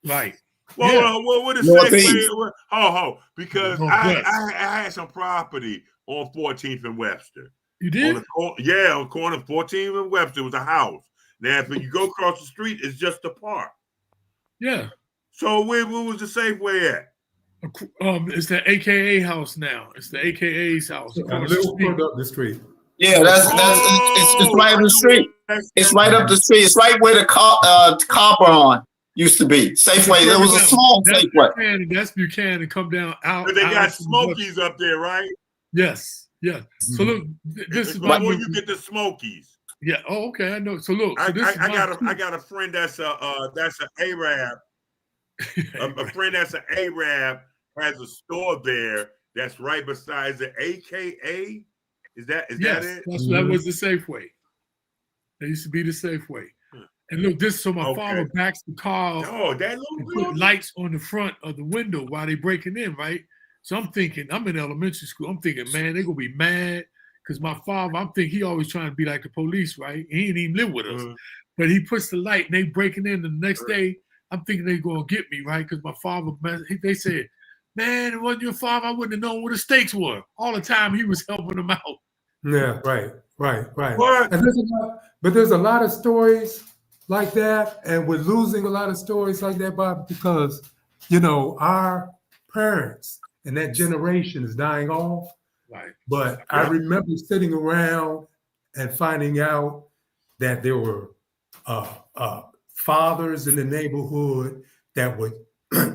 Right. Well, what is Safeway? Because I had some property on 14th and Webster. You did? On the corner of 14th and Webster was a house. Now, if you go across the street, it's just a park. Yeah. So where was the Safeway at? It's the AKA house now. It's the AKA's house. A little further up the street. Yeah, it's right up the street. It's right up the street. It's right where the Copperon used to be. Safeway. There was a small Safeway. That's Buchanan. Come down out. But they got Smokies up there, right? Yes. Yeah. So look, this is where you get the Smokies. Yeah. Oh, okay. I know. So look. I got a friend that's an Arab. A friend that's an Arab has a store there that's right beside the AKA. Is that it? That was the Safeway. That used to be the Safeway. And look, my father backs the car and put lights on the front of the window while they breaking in, right? So I'm thinking, I'm in elementary school. I'm thinking, man, they're gonna be mad because my father, I'm thinking he always trying to be like the police, right? He ain't even live with us. But he puts the light and they breaking in. And the next day, I'm thinking they gonna get me, right? Because my father, they said, man, it wasn't your father. I wouldn't have known what the stakes were. All the time he was helping them out. Yeah, right. But there's a lot of stories like that, and we're losing a lot of stories like that, Bob, because our parents and that generation is dying off. Right. But I remember sitting around and finding out that there were fathers in the neighborhood that would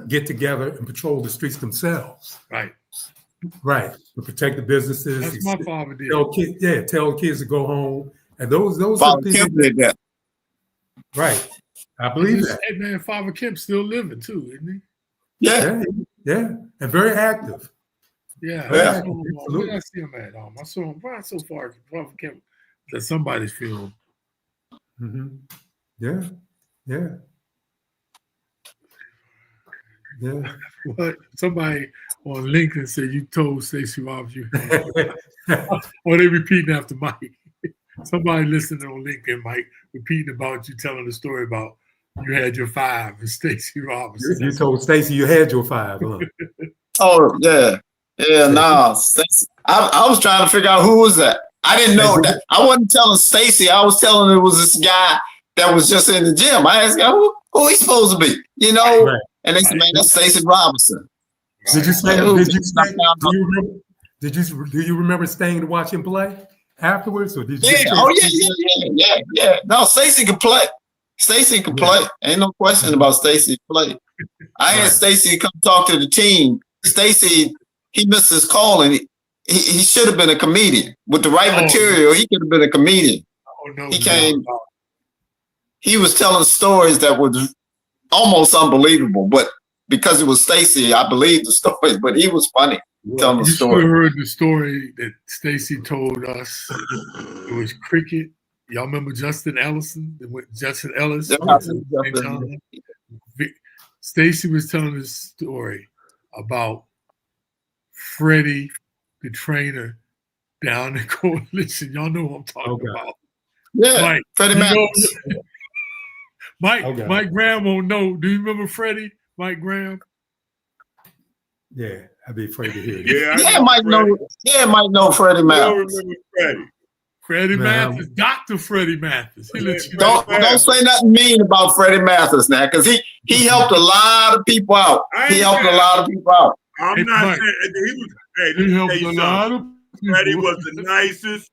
get together and patrol the streets themselves. Right. Right. To protect the businesses. That's my father did. Tell kids to go home. And those are Father Kemp did that. Right. I believe that. Hey man, Father Kemp's still living too, isn't he? Yeah. Yeah. And very active. Yeah. Yeah. Where did I see him at? I saw him right so far. Father Kemp that somebody's film. Mm-hmm. Yeah. Yeah. Yeah. What? Somebody on LinkedIn said you told Stacey Roberts you or they repeating after Mike. Somebody listening on LinkedIn, Mike, repeating about you telling the story about you had your 5 and Stacey Roberts. You told Stacey you had your 5, huh? Oh, yeah. Yeah, nah. I was trying to figure out who was that. I didn't know that. I wasn't telling Stacey. I was telling it was this guy that was just in the gym. I asked him, who he supposed to be? You know? Right. And they said, man, that's Stacey Robinson. Did you say, do you remember staying to watch him play afterwards? Or did you yeah. No, Stacey could play. Stacey could play. Ain't no question about Stacey play. I had Stacey come talk to the team. Stacey, he missed his call and he should have been a comedian. With the right material, he could have been a comedian. He came. He was telling stories that was almost unbelievable, but because it was Stacey, I believed the stories. But he was funny telling the story. You heard the story that Stacey told us. It was cricket. Y'all remember Justin Ellison? Justin Ellis. Stacey was telling this story about Freddie, the trainer, down in Coalition. Y'all know what I'm talking about. Yeah, Mike, Freddie Mathis. Mike Graham won't know. Do you remember Freddie? Mike Graham? Yeah, I'd be afraid to hear it. Yeah, Mike know. Yeah, Mike know Freddie Mathis. Freddie Mathis, Dr. Freddie Mathis. Don't say nothing mean about Freddie Mathis now, because he helped a lot of people out. He helped a lot of people out. I'm not saying he helped a lot of people. Freddie was the nicest.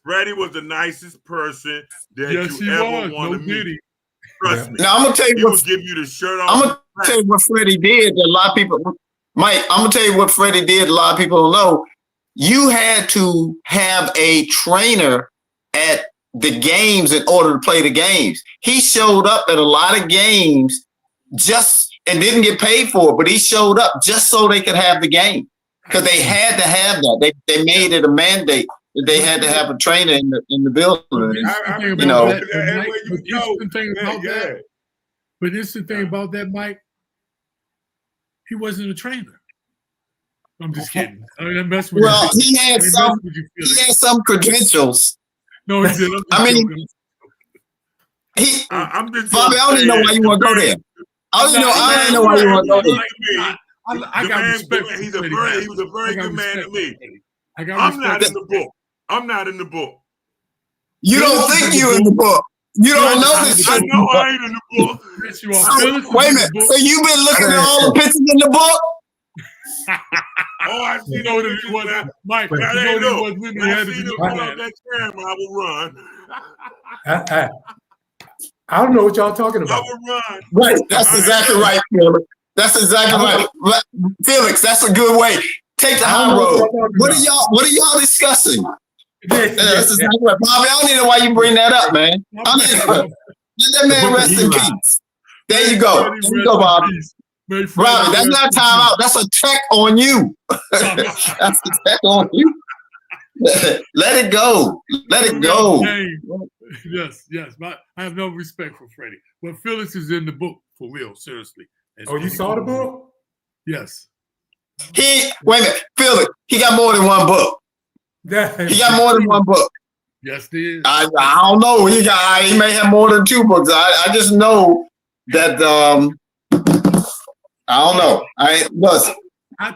Freddie was the nicest person that you ever want to meet. Trust me. Now I'm gonna tell you what would give you the shirt off. I'm gonna tell you what Freddie did. That a lot of people, Mike. I'm gonna tell you what Freddie did. A lot of people don't know. You had to have a trainer at the games in order to play the games. He showed up at a lot of games and didn't get paid for it, but he showed up just so they could have the game because they had to have that. They made it a mandate. They had to have a trainer in the building. But this is the thing about that, Mike. He wasn't a trainer. I'm just kidding. Well, he had some credentials. No, he didn't. I'm just Bobby, I don't even know why you want to go there. I don't know why you want to go there. I got respect. He was a very good man to me. I'm not in the book. I'm not in the book. You don't think you're in the book. You don't know this shit. I know I ain't in the book. Yes, you are. Wait a minute. So you've been looking at all the pictures in the book? I see that it wasn't Mike. I see the book on that camera. I will run. I don't know what y'all talking about. I will run. Right. That's exactly right, Felix. That's exactly right. Felix, that's a good way. Take the high road. What are y'all discussing? That's exactly right. Bobby, I don't even know why you bring that up, man. Let that man rest in peace. There you go. There you go, Bobby. Bobby, that's not time out. That's a check on you. That's a check on you. Let it go. Let it go. Yes. I have no respect for Freddie. But Felix is in the book for real, seriously. Oh, you saw the book? Yes. Wait a minute, Felix. He got more than one book. He got more than one book. Yes, he is. I don't know. He may have more than 2 books. I just know that I don't know.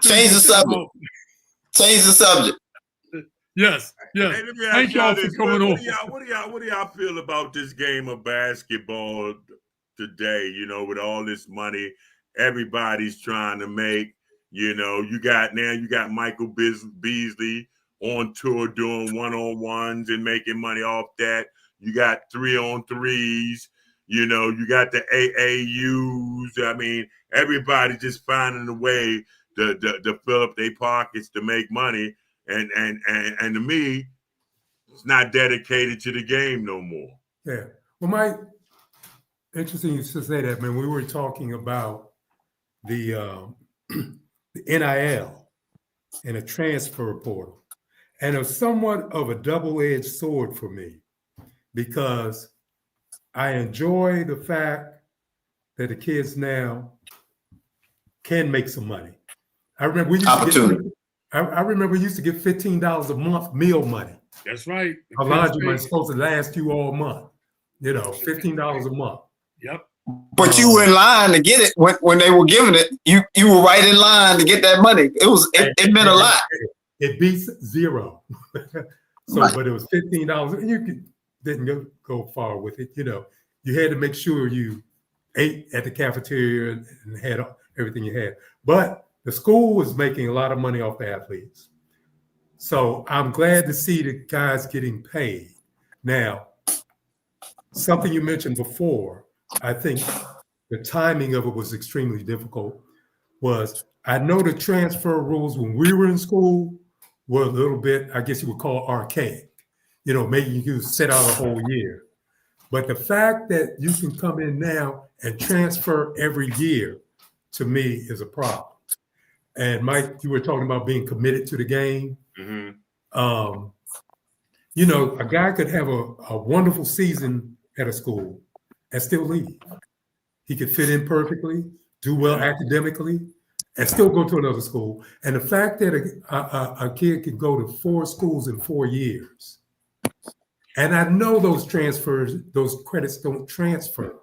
Change the subject. Change the subject. Yes. Hey, thank y'all for coming on. What do y'all feel about this game of basketball today? You know, with all this money everybody's trying to make. You know, you got Michael Beasley on tour doing one-on-ones and making money off that. You got 3-on-3s. You know, you got the AAUs. I mean, everybody just finding a way to fill up their pockets to make money. And to me, it's not dedicated to the game no more. Yeah. Well, Mike, interesting you to say that, man. We were talking about the NIL and a transfer portal. And it was somewhat of a double-edged sword for me because I enjoy the fact that the kids now can make some money. I remember we used to get $15 a month meal money. That's right. A laundry money supposed to last you all month. You know, $15 a month. Yep. But you were in line to get it when they were giving it. You were right in line to get that money. It meant a lot. It beats zero. But it was $15, and you didn't go far with it. You know, you had to make sure you ate at the cafeteria and had everything you had. But the school was making a lot of money off the athletes. So I'm glad to see the guys getting paid. Now, something you mentioned before, I think the timing of it was extremely difficult, was I know the transfer rules when we were in school were a little bit, I guess you would call archaic. You know, maybe you could sit out a whole year. But the fact that you can come in now and transfer every year, to me, is a problem. And Mike, you were talking about being committed to the game. Mm-hmm. You know, a guy could have a wonderful season at a school and still leave. He could fit in perfectly, do well academically, and still go to another school. And the fact that a kid can go to 4 schools in 4 years, and I know those credits don't transfer.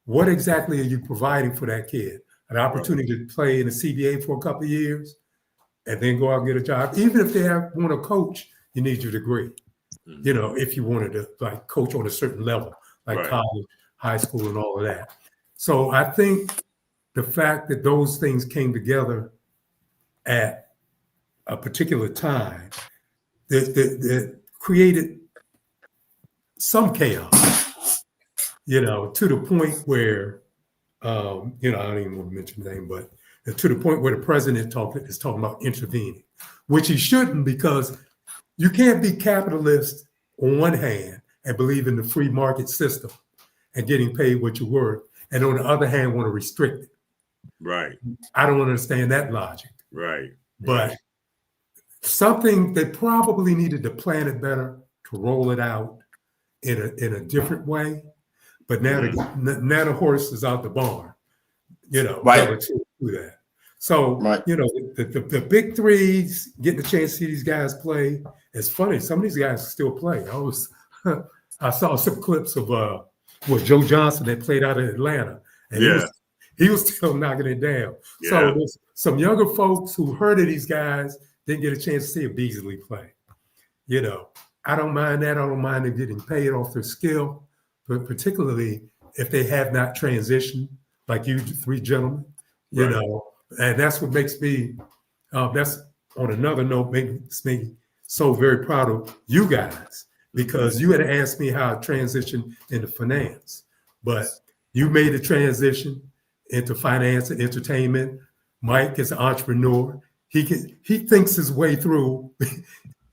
What exactly are you providing for that kid? An opportunity to play in the CBA for a couple of years and then go out and get a job. Even if they want to coach, you need your degree. Mm-hmm. You know, if you wanted to like coach on a certain level, like college, high school, and all of that. So I think the fact that those things came together at a particular time that created some chaos, you know, to the point where, you know, I don't even want to mention the name, but to the point where the president is talking about intervening, which he shouldn't, because you can't be capitalist on one hand and believe in the free market system and getting paid what you're worth, and on the other hand want to restrict it. Right. I don't understand that logic. Right. But something they probably needed to plan it better, to roll it out in a different way. But now the horse is out the barn, you know, relative to that. So, you know, the big threes, getting a chance to see these guys play, it's funny. Some of these guys still play. I saw some clips of Joe Johnson that played out in Atlanta, and he was still knocking it down. Yeah. So there's some younger folks who heard of these guys didn't get a chance to see a Beasley play. You know, I don't mind that. I don't mind them getting paid off their skill, but particularly if they have not transitioned, like you 3 gentlemen, you know, and that's what makes me, that's on another note, makes me so very proud of you guys, because you had asked me how I transitioned into finance, but you made a transition into finance and entertainment. Mike is an entrepreneur. He thinks his way through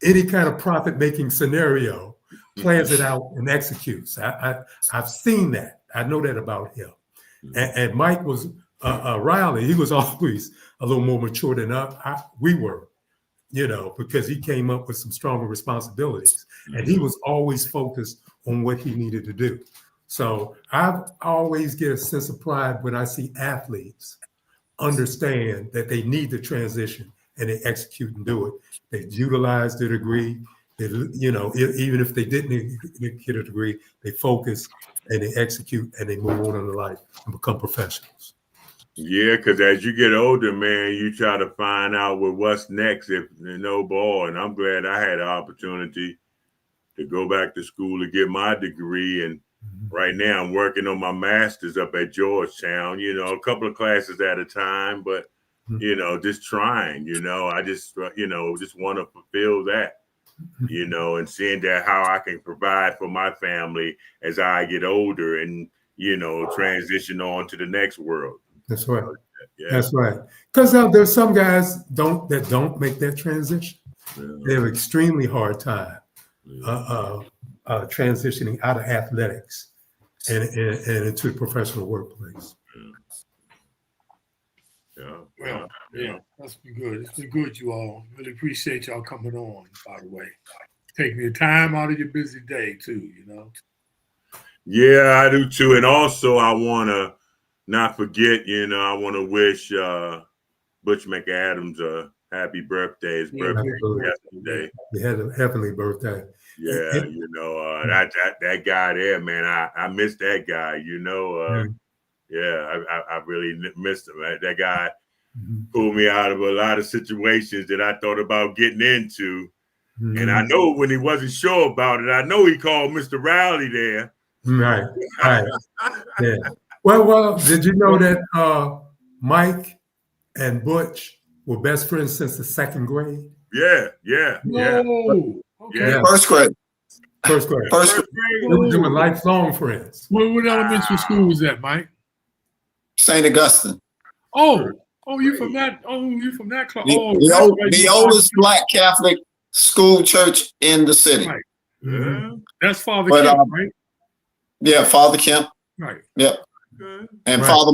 any kind of profit-making scenario, plans it out and executes. I've seen that. I know that about him. And Mike was Riley. He was always a little more mature than we were, you know, because he came up with some stronger responsibilities, and he was always focused on what he needed to do. So I always get a sense of pride when I see athletes understand that they need to transition and they execute and do it. They utilize their degree. They, you know, even if they didn't get a degree, they focus and they execute and they move on in their life and become professionals. Yeah, because as you get older, man, you try to find out what's next if no ball. And I'm glad I had the opportunity to go back to school to get my degree. And right now I'm working on my master's up at Georgetown, you know, a couple of classes at a time. But just trying, I just, just want to fulfill that, and seeing that how I can provide for my family as I get older and, transition on to the next world. That's right. Yeah. That's right. Because there's some guys that don't make that transition. Yeah. They have extremely hard time transitioning out of athletics and into the professional workplace. Yeah. That's been good. It's been good, you all. Really appreciate y'all coming on, by the way. Taking your time out of your busy day, too, Yeah, I do, too. And also, I want to not forget, I want to wish Butch McAdams a happy birthday. His birthday yesterday. He had a heavenly birthday. Yeah, that guy there, man, I miss that guy, I really missed him. Right? That guy pulled me out of a lot of situations that I thought about getting into. Mm-hmm. And I know when he wasn't sure about it, I know he called Mr. Rowley there. Right. Yeah. Well, did you know that Mike and Butch were best friends since the second grade? Yeah. Whoa. Okay. Yeah. First grade. They were lifelong friends. What elementary school was that, Mike? St. Augustine. Oh, you from that? Oh, you from that class? The oldest Black Catholic school church in the city. Right. Mm-hmm. That's Father Kemp, right? Yeah, Father Kemp. Right. Yep. And right. Father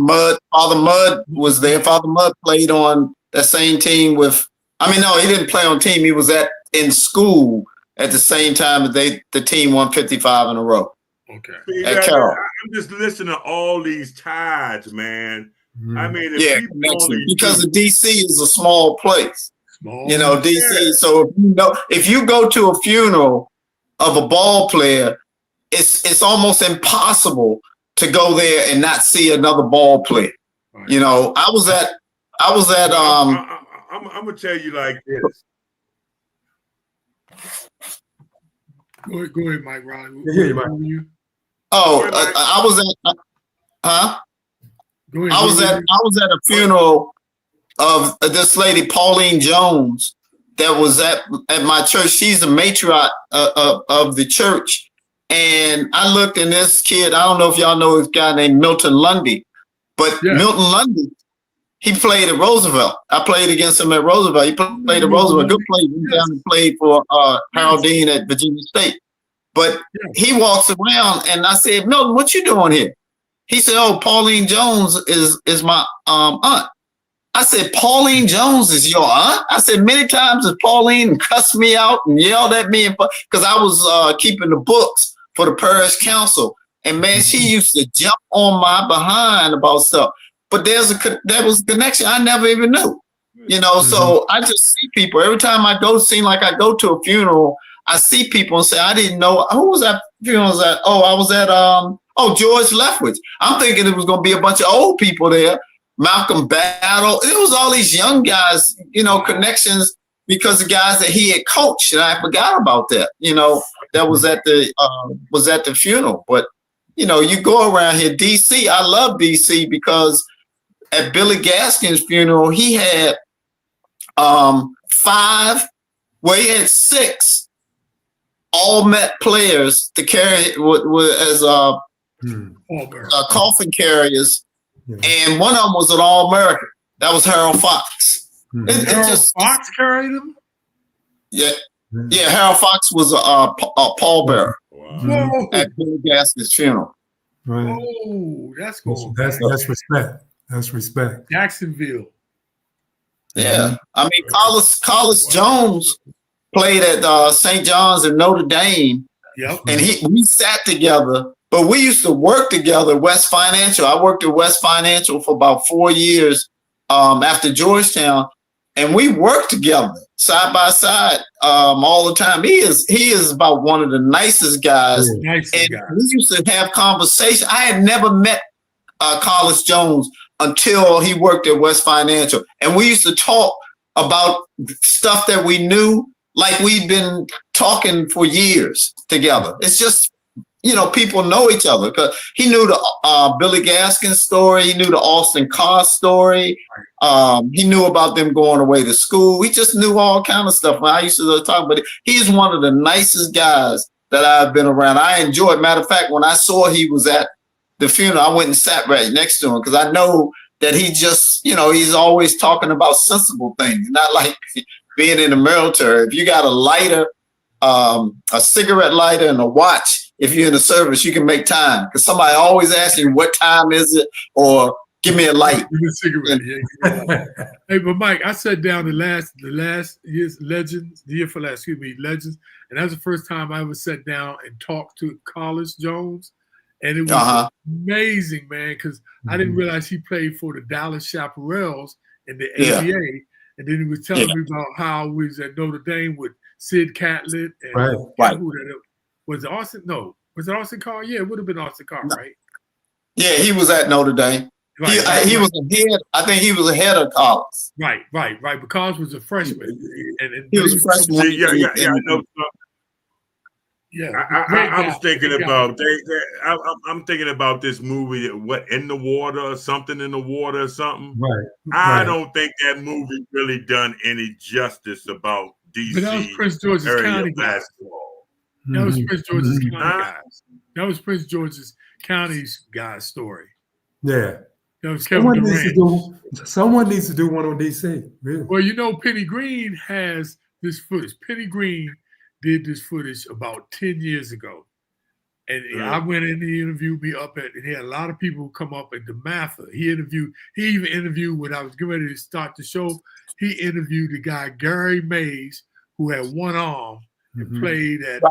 Mudd was there. Father Mudd played on that same team with. I mean, no, he didn't play on team. He was in school at the same time that the team won 55 in a row. Okay. See, I'm just listening to all these ties, man. Mm-hmm. I mean, because the DC is a small place. DC. Yeah. So if you go to a funeral of a ball player, it's almost impossible to go there and not see another ball player. Right. I was at. I'm gonna tell you like this. Go ahead, Mike Riley. Mike. I was at. I was at a funeral of this lady, Pauline Jones, that was at my church. She's a matriarch of the church. And I looked in this kid, I don't know if y'all know this guy named Milton Lundy, but Milton Lundy, he played at Roosevelt. I played against him at Roosevelt. He played at Roosevelt, good player. He went down and played for Harold Dean at Virginia State. But he walks around and I said, Milton, what you doing here? He said, Pauline Jones is my aunt. I said, Pauline Jones is your aunt? I said, many times has Pauline cussed me out and yelled at me because I was keeping the books for the parish council. And man, she used to jump on my behind about stuff. But there was a connection I never even knew. So I just see people. Every time I go, seem like I go to a funeral, I see people and say, I didn't know. Who was that funeral? I was at George Leftwich. I'm thinking it was going to be a bunch of old people there. Malcolm Battle. It was all these young guys, connections because the guys that he had coached, and I forgot about that. That was at the funeral. But you go around here, DC. I love DC because at Billy Gaskin's funeral, he had six all-Met players to carry as coffin carriers. And one of them was an All-American. That was Harold Fox. Fox carried him? Yeah. Yeah, Harold Fox was a pallbearer at Billy Gaskin's funeral. Right. Oh, that's cool. That's respect. That's respect. Jacksonville. Yeah. I mean, Carlos Jones played at St. John's and Notre Dame. Yep. And we sat together. But we used to work together at West Financial. I worked at West Financial for about 4 years after Georgetown, and we worked together side by side all the time. He is about one of the nicest guys. We used to have conversations. I had never met Carlos Jones until he worked at West Financial, and we used to talk about stuff that we knew, like we'd been talking for years together. It's just people know each other, because he knew the Billy Gaskin story. He knew the Austin Carr story. He knew about them going away to school. He just knew all kind of stuff. I used to talk, but he's one of the nicest guys that I've been around. I enjoyed. Matter of fact, when I saw he was at the funeral, I went and sat right next to him, because I know that he just, he's always talking about sensible things, not like being in the military. If you got a lighter, a cigarette lighter and a watch, if you're in the service, you can make time, because somebody always asks you, what time is it? Or give me a light. Give me a cigarette. Yeah. Hey, but Mike, I sat down the last year's Legends, Legends, and that was the first time I ever sat down and talked to Carlos Jones. And it was amazing, man, because I didn't realize he played for the Dallas Chaparrals in the ABA. And then he was telling me about how we was at Notre Dame with Sid Catlett. And who that was it Austin? No. Was it Austin Carr? Yeah, it would have been Austin Carr, right? Yeah, he was at Notre Dame. Right, he was ahead. I think he was ahead of Collins. Right. But Collins was a freshman. And he was a freshman. Yeah, I was thinking about I'm thinking about this movie, What in the Water or Something in the Water or something. Right. I don't think that movie really done any justice about DC. But that was Prince George's County basketball. That was Prince George's County guys. That was Prince George's County's guy's story. Yeah. That was Kevin Durant. Someone needs to do one on DC. Really. Well, Penny Green has this footage. Penny Green did this footage about 10 years ago. And I went in, he interviewed me and he had a lot of people come up at the Mather. He even interviewed when I was getting ready to start the show, he interviewed the guy, Gary Meyers, who had one arm and played at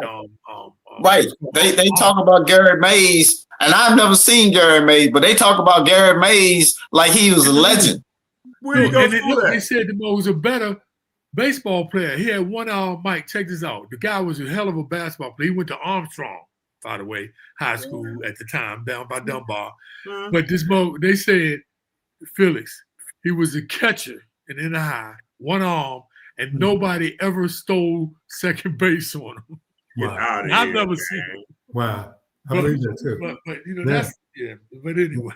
Right. They talk about Gary Meyers, and I've never seen Gary Meyers, but they talk about Gary Meyers like he was a legend. Where you go that? They said the Mo was a better baseball player. He had one arm. Mike, check this out. The guy was a hell of a basketball player. He went to Armstrong, by the way, high school at the time, down by Dunbar. But this Mo, they said, Felix, he was a catcher in the high, one arm, and nobody ever stole second base on him. Wow. I've never seen it. Wow. I believe that too. But that's but anyway.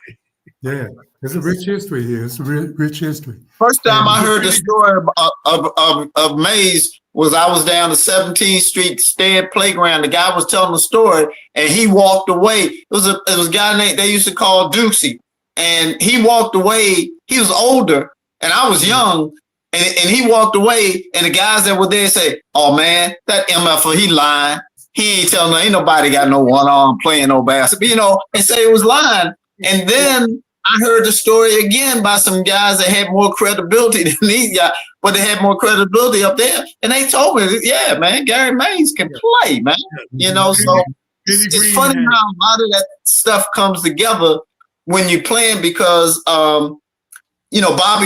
Yeah, it's a rich history here. It's a rich history. First time I heard the story of Meyers was I was down the 17th Street Stead Playground. The guy was telling the story, and he walked away. It was a guy named, they used to call Dukesy, and he walked away. He was older, and I was young, and he walked away, and the guys that were there say, "Oh man, that MFer, he lying. He ain't telling, ain't nobody got no one arm playing no basketball, and say it was lying." And then I heard the story again by some guys that had more credibility than these guys, but they had more credibility up there. And they told me, yeah, man, Gary Meyers can play, man. So it's funny how a lot of that stuff comes together when you're playing, because, Bobby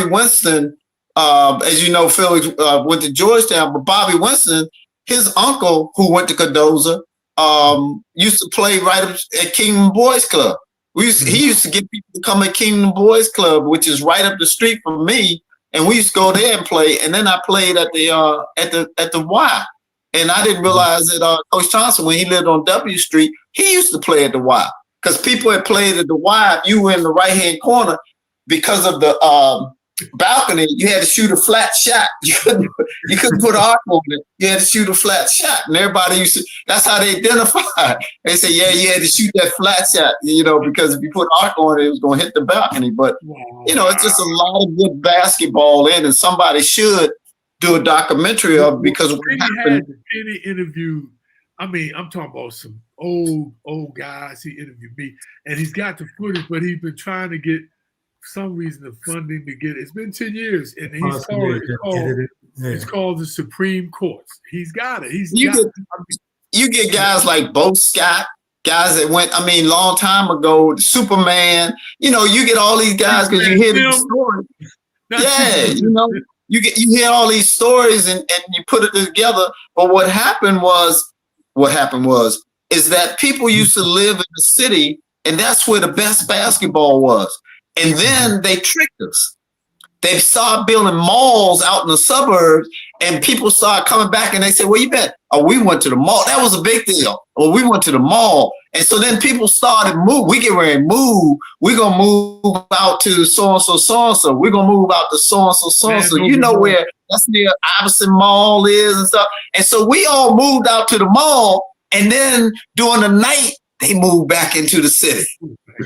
Winston, as you know, Felix went to Georgetown, but Bobby Winston, his uncle, who went to Cardozo, used to play right up at Kingdom Boys Club. He used to get people to come at Kingdom Boys Club, which is right up the street from me, and we used to go there and play. And then I played at the Y, and I didn't realize that Coach Thompson, when he lived on W Street, he used to play at the Y, because people had played at the Y. If you were in the right hand corner, because of the balcony, you had to shoot a flat shot. You couldn't put arc on it. You had to shoot a flat shot, and everybody used to. That's how they identified. They say, yeah, you had to shoot that flat shot, because if you put arc on it, it was going to hit the balcony. But it's just a lot of good basketball in, and somebody should do a documentary of it, because what happened. Penny interviewed. I mean, I'm talking about some old guys. He interviewed me, and he's got the footage, but he's been trying to get. Some reason the funding to get it. It's been 10 years, and it's called the Supreme Courts. He's got it. You get guys like Bo Scott, guys that went, long time ago, Superman. You get all these guys because you hear these stories. You hear all these stories and you put it together. But what happened was is that people used to live in the city, and that's where the best basketball was. And then they tricked us. They started building malls out in the suburbs, and people started coming back, and they said, "Well, you bet." Oh, we went to the mall. That was a big deal. Well, we went to the mall, And so then people started move. We get ready to move. We're gonna move out to so and so. We're gonna move out to so and so. You know where that's near Augustine Mall is and stuff. And so we all moved out to the mall, and then during the night they moved back into the city.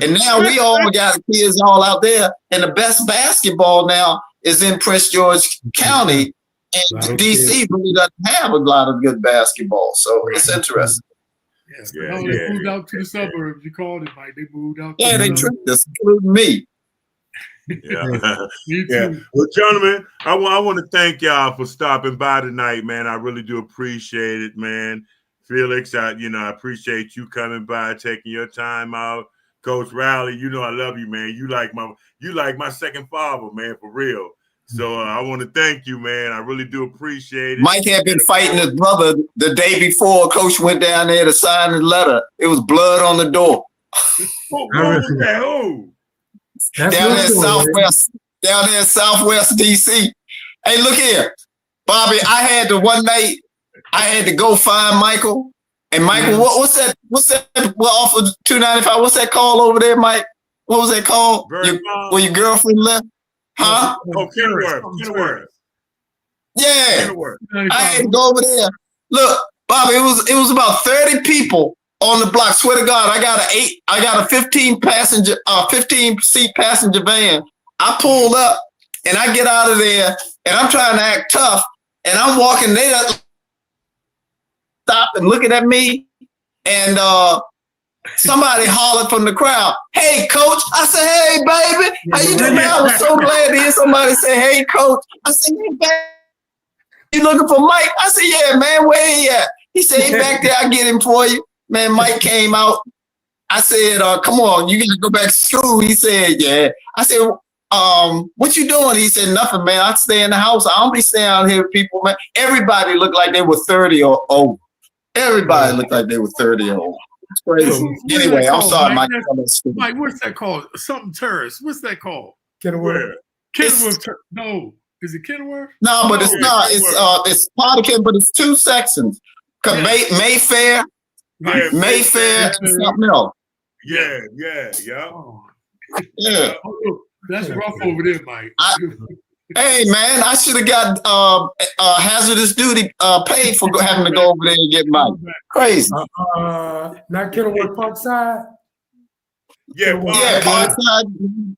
And now we all got kids all out there, and the best basketball now is in Prince George County, and DC really doesn't have a lot of good basketball. So it's interesting. They moved out to the suburbs. You called it, Mike. They moved out. Yeah, they tricked us, including me. Yeah. Well, gentlemen, I want to thank y'all for stopping by tonight, man. I really do appreciate it, man. Felix, I appreciate you coming by, taking your time out. Coach Riley, I love you, man. You like my second father, man, for real. So I want to thank you, man. I really do appreciate it. Mike had been fighting his brother the day before Coach went down there to sign his letter. It was blood on the door. What was that? Oh, down there in Southwest DC. Hey, look here, Bobby. One night I had to go find Michael. And Michael, what's that? Off of 295? What's that called over there, Mike? What was that called? Where your girlfriend left? Huh? Oh, Kenworth. Yeah. Kenworth. I had to go over there. Look, Bobby, it was about 30 people on the block. Swear to God, I got a 15 seat passenger van. I pulled up and I get out of there and I'm trying to act tough and I'm walking there, stop and looking at me, and somebody hollered from the crowd, "Hey, Coach!" I said, "Hey, baby, how you doing?" I was so glad to hear somebody say, "Hey, Coach." I said, "Hey, baby, you looking for Mike?" I said, "Yeah, man, where he at?" He said, "He back there. I get him for you." Man, Mike came out. I said, "Come on, you gotta go back to school." He said, "Yeah." I said, "What you doing?" He said, "Nothing, man. I stay in the house. I don't be staying out here with people, man." Everybody looked like they were 30 or over. Everybody looked like they were 30 or over. It's crazy. Anyway, I'm sorry, Mike. Mike, what's that called? Something terrace. What's that called? Kenworth. Kenworth. No, is it Kenworth? No, but it's not. It's part of Kenworth, but it's two sections. Mayfair, Mayfair, and something else. Yeah. Oh, that's rough over there, Mike. Hey, man, I should have got hazardous duty paid for having to go over there and get Mike. Crazy. Not Kenilworth Parkside? Yeah, Parkside.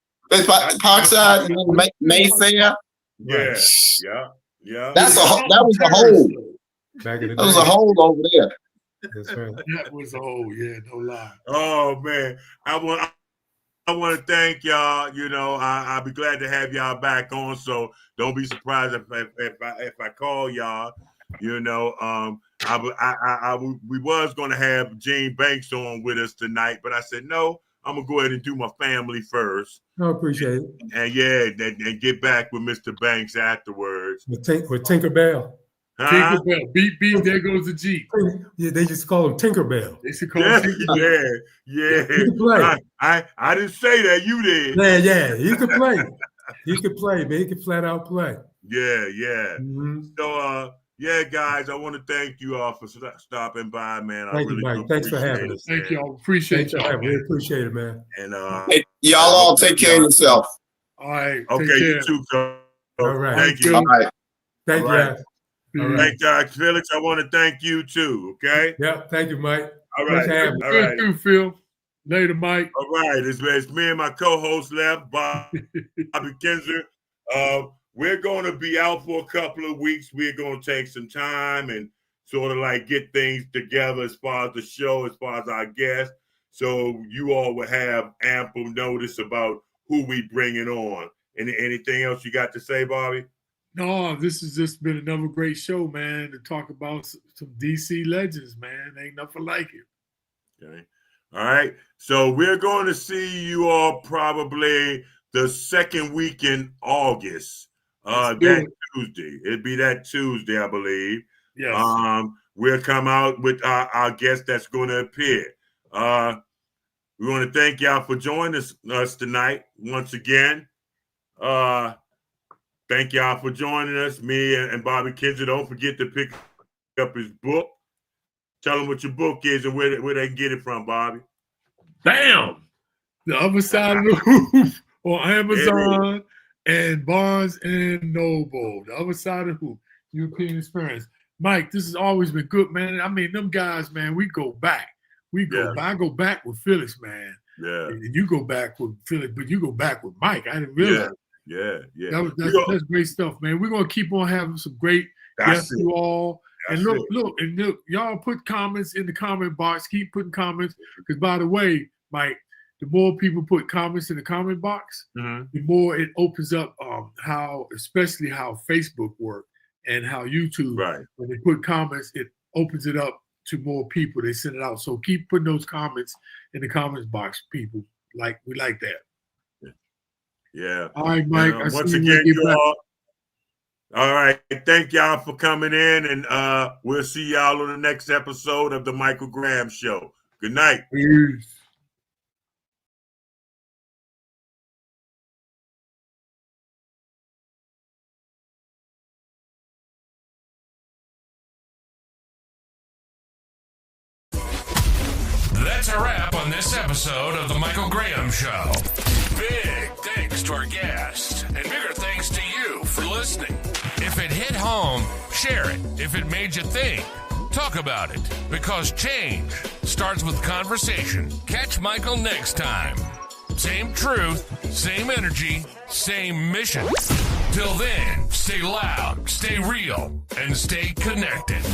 Parkside, and then Mayfair. Yeah. That was the hole. Back in the day. That was a hole over there. That's right. That was a hole, yeah, no lie. Oh, man. I want to thank y'all. I'll be glad to have y'all back on. So don't be surprised if I call y'all. We was going to have Gene Banks on with us tonight, but I said no. I'm gonna go ahead and do my family first. I appreciate it. And get back with Mr. Banks afterwards. With Tinkerbell. Huh? Tinkerbell. Beep. There goes the Jeep. Yeah, they just call him Tinkerbell. They should call him Tinkerbell. Yeah. He can play. I didn't say that. You did. Yeah. He could play. He could play, man. He could flat out play. Yeah. Mm-hmm. So, guys, I want to thank you all for stopping by, man. Thank you, Mike. Thanks for having us. Thank y'all. Appreciate y'all. We appreciate it, man. And y'all all take care of yourself. All right. Okay, you too, sir. All right. Thank you. All right. Thank you. All right. Thank you, Felix. I want to thank you too. Okay. Yeah. Thank you, Mike. All right. Good too, Phil. Later, Mike. All right. It's me and my co-host left, Bobby Kinzer. We're going to be out for a couple of weeks. We're going to take some time and sort of like get things together as far as the show, as far as our guests. So you all will have ample notice about who we bringing on. Anything else you got to say, Bobby? No, this has just been another great show, man, to talk about some DC legends, man. Ain't nothing like it. Okay. All right. So we're going to see you all probably the second week in August. That Tuesday. It'd be that Tuesday, I believe. Yes. We'll come out with our guest that's going to appear. We want to thank y'all for joining us tonight once again. Thank y'all for joining us, me and Bobby Kinzer. Don't forget to pick up his book, Tell them what your book is and where they can get it from, Bobby. Bam! The Other Side of the Hoop on Amazon and Barnes and Noble. The Other Side of the Hoop, European experience. Mike, this has always been good, man. I mean, them guys, man, we go back. I go back with Felix, man. Yeah. And you go back with Felix, but you go back with Mike. I didn't realize. Yeah. That's great stuff, man. We're gonna keep on having some great guests you all. And look, y'all put comments in the comment box. Keep putting comments, because by the way, Mike, the more people put comments in the comment box, the more it opens up especially how Facebook works and how YouTube. Right. When they put comments, it opens it up to more people. They send it out. So keep putting those comments in the comments box, people. We like that. Yeah. All right, Mike. Once again, you all. All right. Thank y'all for coming in, and we'll see y'all on the next episode of the Michael Graham Show. Good night. Peace. That's a wrap on this episode of the Michael Graham Show. Big thanks to our guests, and bigger thanks to you for listening. If it hit home, share it. If it made you think, talk about it. Because change starts with conversation. Catch Michael next time. Same truth, same energy, same mission. Till then, stay loud, stay real, and stay connected.